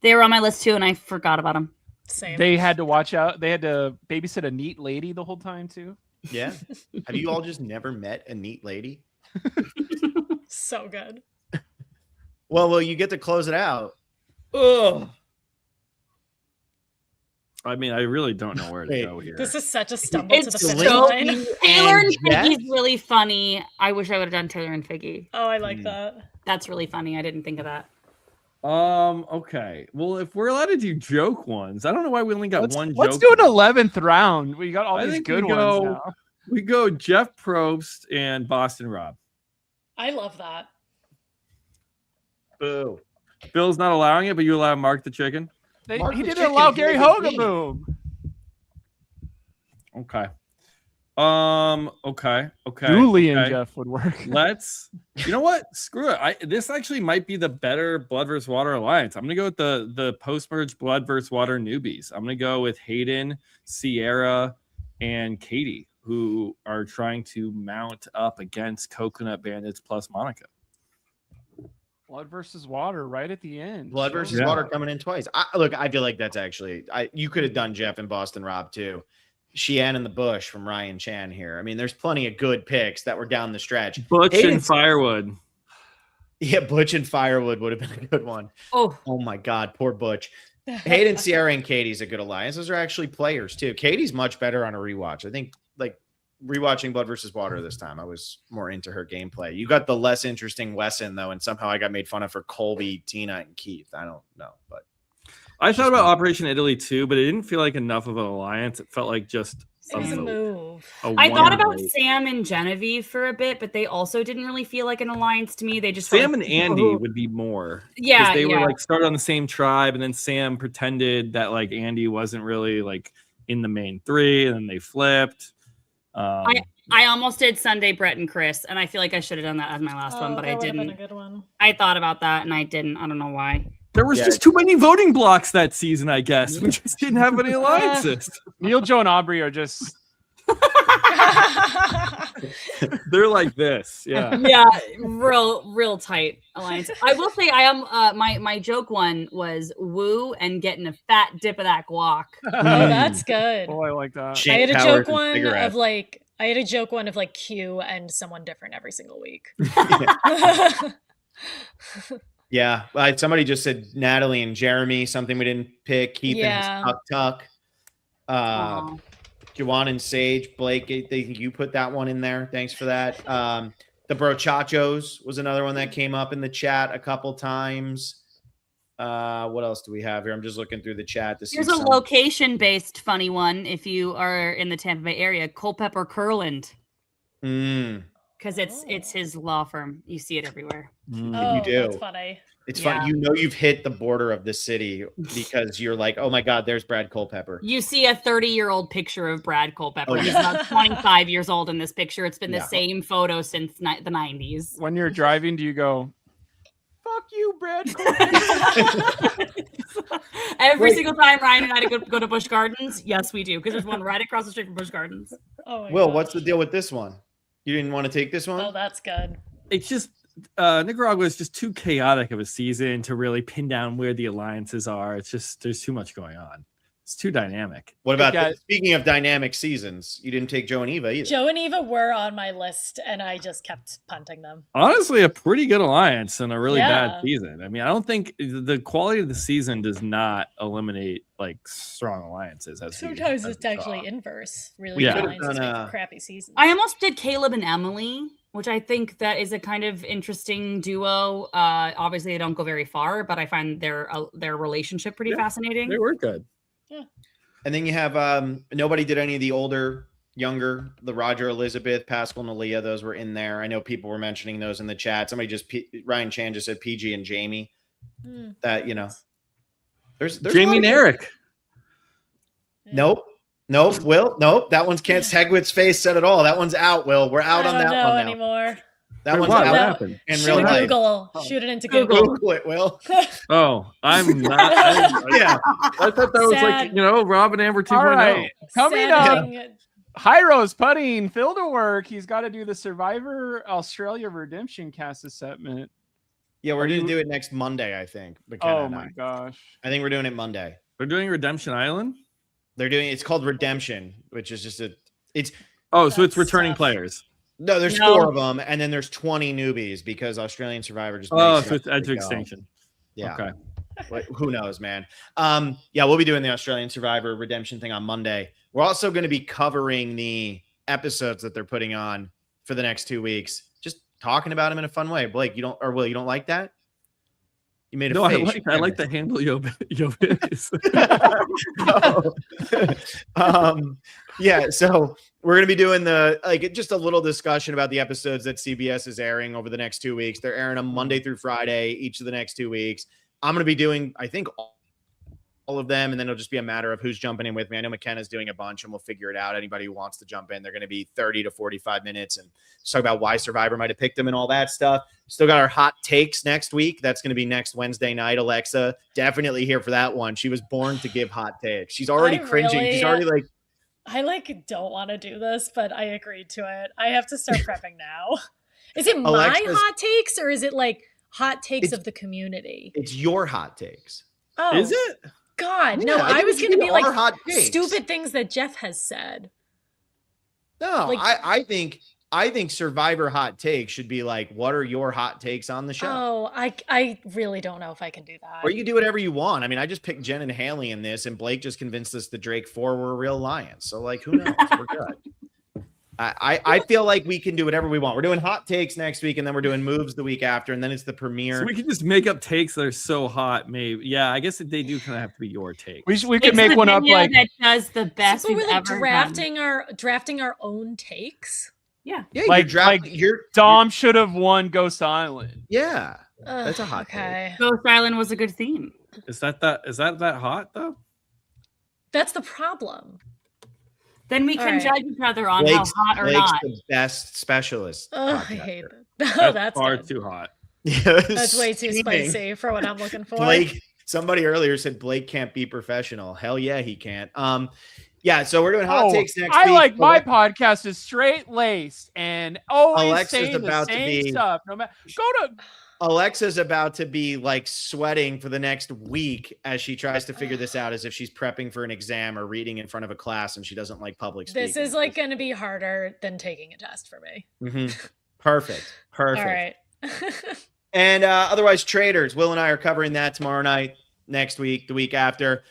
They were on my list too, and I forgot about them. Same. They had to watch out. They had to babysit a neat lady the whole time too. Yeah. Have you all just never met a neat lady? So good. Well, you get to close it out. Ugh. I mean, I really don't know where to Wait, go here. This is such a stumble to the It's finish so line. Taylor and Jeff? Figgy's really funny. I wish I would have done Taylor and Figgy. Oh, I like that. That's really funny. I didn't think of that. Okay. Well, if we're allowed to do joke ones, I don't know why we only got one Let's joke. do an one. 11th round. We got all I these think good we ones go- now. We go Jeff Probst and Boston Rob. I love that. Boo. Bill's not allowing it, but you allow Mark the Chicken. Mark He the didn't Chicken allow is Gary a good team. Hogaboom. Okay. Okay. Dooley and okay. Jeff would work. Let's. You know what? Screw it. This actually might be the better Blood vs. Water alliance. I'm gonna go with the post-merge Blood vs. Water newbies. I'm gonna go with Hayden, Sierra, and Katie, who are trying to mount up against Coconut Bandits plus Monica. Blood versus water right at the end. Blood Show versus me. Water coming in twice. Look, I feel like that's actually you could have done Jeff and Boston Rob too. Sheehan and the Bush from Ryan Chan here. I mean, there's plenty of good picks that were down the stretch. Butch Hayden- and Firewood. Yeah, Butch and Firewood would have been a good one. Oh, Oh my God, poor Butch. Hayden, Sierra, and Katie's a good alliance. Those are actually players too. Katie's much better on a rewatch. I think like rewatching Blood versus Water this time, I was more into her gameplay. You got the less interesting Wesson though, and somehow I got made fun of for Colby, Tina, and Keith. I don't know, but I thought about Operation Italy too, but it didn't feel like enough of an alliance. It felt like just It was a vote. move. I thought about vote. Sam and Genevieve for a bit, but they also didn't really feel like an alliance to me. They just felt Sam like and people Andy who- would be more. Yeah, Because they yeah. were like started on the same tribe, and then Sam pretended that like Andy wasn't really like in the main 3, and then they flipped. I almost did Sunday, Brett and Chris, and I feel like I should have done that as my last one, but I that would have been didn't. a good one. I thought about that and I didn't. I don't know why. There was Yeah. just too many voting blocks that season, I guess. We just didn't have any alliances. Neil, Joe, and Aubrey are just They're like this. Yeah. Yeah, real tight alliance. I will say I am my joke one was woo and getting a fat dip of that guac. Oh, that's good. Oh, I like that. Shane I had a Powers joke and one cigarettes. of like Q and someone different every single week. Yeah, somebody just said Natalie and Jeremy, something we didn't pick. Keith Yeah. and Tuck. Aw. Juwan and Sage. Blake, I think you put that one in there. Thanks for that. The Brochachos was another one that came up in the chat a couple times. What else do we have here? I'm just looking through the chat to see. Here's a location-based funny one. If you are in the Tampa Bay area, Culpeper Curland, because it's his law firm. You see it everywhere. Oh, You do. that's funny. It's Yeah. fun. You know you've hit the border of the city because you're like, oh my God, there's Brad Culpepper. You see a 30-year-old picture of Brad Culpepper. Oh, He's yeah. about 25 years old in this picture. It's been Yeah. the same photo since the 90s. When you're driving, do you go, "Fuck you, Brad"? Every Wait. single time Ryan and I go to Busch Gardens, yes, we do, because there's one right across the street from Busch Gardens. Oh my Will, gosh. what's the deal with this one? You didn't want to take this one? Oh, that's good. It's just Nicaragua is just too chaotic of a season to really pin down where the alliances are. It's just there's too much going on. It's too dynamic. What about guys- speaking of dynamic seasons? You didn't take Joe and Eva either. Joe and Eva were on my list, and I just kept punting them. Honestly, a pretty good alliance and a really Yeah. bad season. I mean, I don't think the quality of the season does not eliminate like strong alliances. Sometimes it's actually inverse. Really Yeah. good alliances Could've done make a- crappy seasons. I almost did Caleb and Emily, which I think that is a kind of interesting duo. Obviously, they don't go very far, but I find their relationship pretty Yeah, fascinating. They were good. And then you have nobody did any of the older, younger, the Roger, Elizabeth, Pascal, and Aaliyah. Those were in there. I know people were mentioning those in the chat. Somebody Ryan Chan just said PG and Jamie. Hmm. That there's a Jamie lot and of- Eric. Nope. Will, nope. That one's Kent Hegwit's face said it all. That one's out. Will, we're out I on don't that know one now. anymore. That Wait, one's what? out What No. happened? in Shoot real it life. Google. Oh. Shoot it into Google. Google it, Will. Oh, I'm not. I, Yeah. I thought that was like Sad. Rob and Amber 2.0. All right, coming Sad up, thing- Hyro's putting Phil to work. He's got to do the Survivor Australia Redemption cast assessment. Yeah, we're Are gonna you- do it next Monday, I think. McKenna Oh and my I. gosh. I think we're doing it Monday. We're doing Redemption Island. They're doing it's called Redemption, which is just Oh, so it's That's returning tough. players. no, there's No. 4 of them, and then there's 20 newbies because Australian Survivor just Oh, makes it so up it's as Edge we of go. Extinction. Yeah. Okay. Who knows, man. Yeah, we'll be doing the Australian Survivor Redemption thing on Monday. We're also going to be covering the episodes that they're putting on for the next 2 weeks. Just talking about them in a fun way. Blake, you don't like that? You made a No, face. I like the handle Jovis. Yeah, so we're gonna be doing just a little discussion about the episodes that CBS is airing over the next 2 weeks. They're airing them Monday through Friday each of the next 2 weeks. I'm gonna be doing, I think, all of them, and then it'll just be a matter of who's jumping in with me. I know McKenna's doing a bunch, and we'll figure it out. Anybody who wants to jump in, they're going to be 30 to 45 minutes, and just talk about why Survivor might have picked them and all that stuff. Still got our hot takes next week. That's going to be next Wednesday night. Alexa, definitely here for that one. She was born to give hot takes. She's already I cringing. She's really- already like, I don't want to do this, but I agreed to it. I have to start prepping now. Is it my Alexa's- hot takes or is it like hot takes It's- of the community? it's your hot takes. Oh, Is it? God, no! Yeah, I think was we should going to do be like our hot takes. stupid things that Jeff has said. No, Like- I think Survivor hot takes should be like, what are your hot takes on the show? Oh, I really don't know if I can do that. Or you can do whatever you want. I mean, I just picked Jen and Haley in this, and Blake just convinced us the Drake 4 were a real lions. So, like, who knows? We're good. I feel like we can do whatever we want. We're doing hot takes next week, and then we're doing moves the week after, and then it's the premiere. So we can just make up takes that are so hot. Maybe, yeah. I guess they do kind of have to be your take. We could It's make the one up video like that does the best So we've we're like ever done. drafting our own takes. Yeah. yeah, like- you're Dom should have won Ghost Island. yeah. Ugh, That's a hot take. okay. Ghost Island was a good theme. Is that hot though? That's the problem. Then we All can right. judge each other on Blake's, how hot or Blake's not. the best specialist. Oh, I podcaster. hate that. Oh, that's far good. too hot. Yeah, That's way too steaming. spicy for what I'm looking for. Blake, somebody earlier said Blake can't be professional. Hell yeah, he can't. Yeah, so we're doing hot Oh, takes next I week. like my podcast is straight laced and always Alexa's saying the about to same be- stuff. No matter, go to Alexa's about to be like sweating for the next week as she tries to figure this out, as if she's prepping for an exam or reading in front of a class and she doesn't like public speaking. This is like going to be harder than taking a test for me. Perfect. All right. And otherwise, traders. Will and I are covering that tomorrow night, next week, the week after.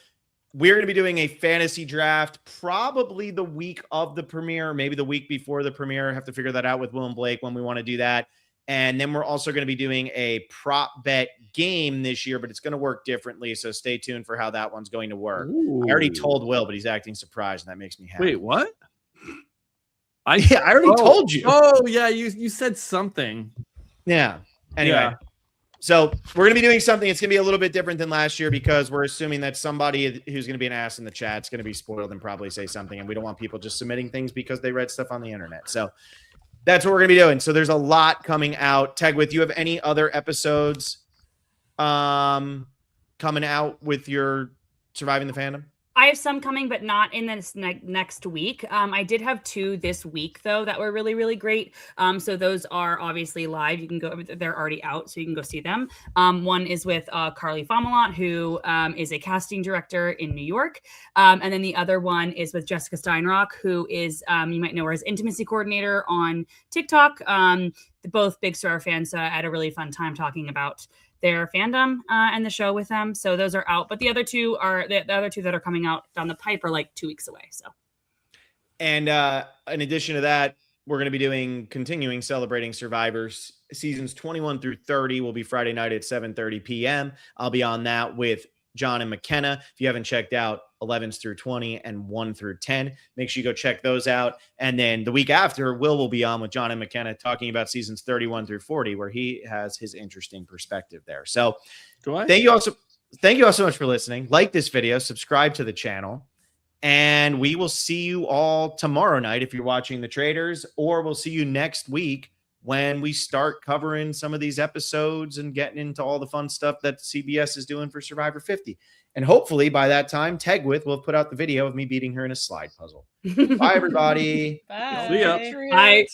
We're going to be doing a fantasy draft probably the week of the premiere, maybe the week before the premiere. Have to figure that out with Will and Blake when we want to do that. And then we're also going to be doing a prop bet game this year, but it's going to work differently. So stay tuned for how that one's going to work. I already told Will, but he's acting surprised, and that makes me happy. Wait, what? I already told you. Oh, yeah, you said something. Yeah. Anyway, Yeah. so we're going to be doing something. It's going to be a little bit different than last year because we're assuming that somebody who's going to be an ass in the chat is going to be spoiled and probably say something. And we don't want people just submitting things because they read stuff on the internet. So that's what we're going to be doing. So there's a lot coming out. Tegwith, you have any other episodes coming out with your Surviving the Fandom? I have some coming, but not in this next week. I did have 2 this week, though, that were really, really great. So those are obviously live. You can go; they're already out, so you can go see them. One is with Carly Fomalont, who is a casting director in New York, and then the other one is with Jessica Steinrock, who is you might know her as intimacy coordinator on TikTok. Both big Star fans. So I had a really fun time talking about their fandom and the show with them. So those are out, but the other 2 are the other 2 that are coming out down the pipe are like 2 weeks away. So, and in addition to that, we're going to be continuing celebrating Survivors seasons 21 through 30 will be Friday night at 7:30 p.m. I'll be on that with John and McKenna. If you haven't checked out 11s through 20 and 1 through 10, make sure you go check those out. And then the week after, will be on with John and McKenna talking about seasons 31 through 40, where he has his interesting perspective there. So thank you all so much for listening. Like this video, subscribe to the channel, and we will see you all tomorrow night if you're watching the Traders, or we'll see you next week when we start covering some of these episodes and getting into all the fun stuff that CBS is doing for Survivor 50. And hopefully by that time, Tegwith will have put out the video of me beating her in a slide puzzle. Bye, everybody. Bye. See ya. Bye.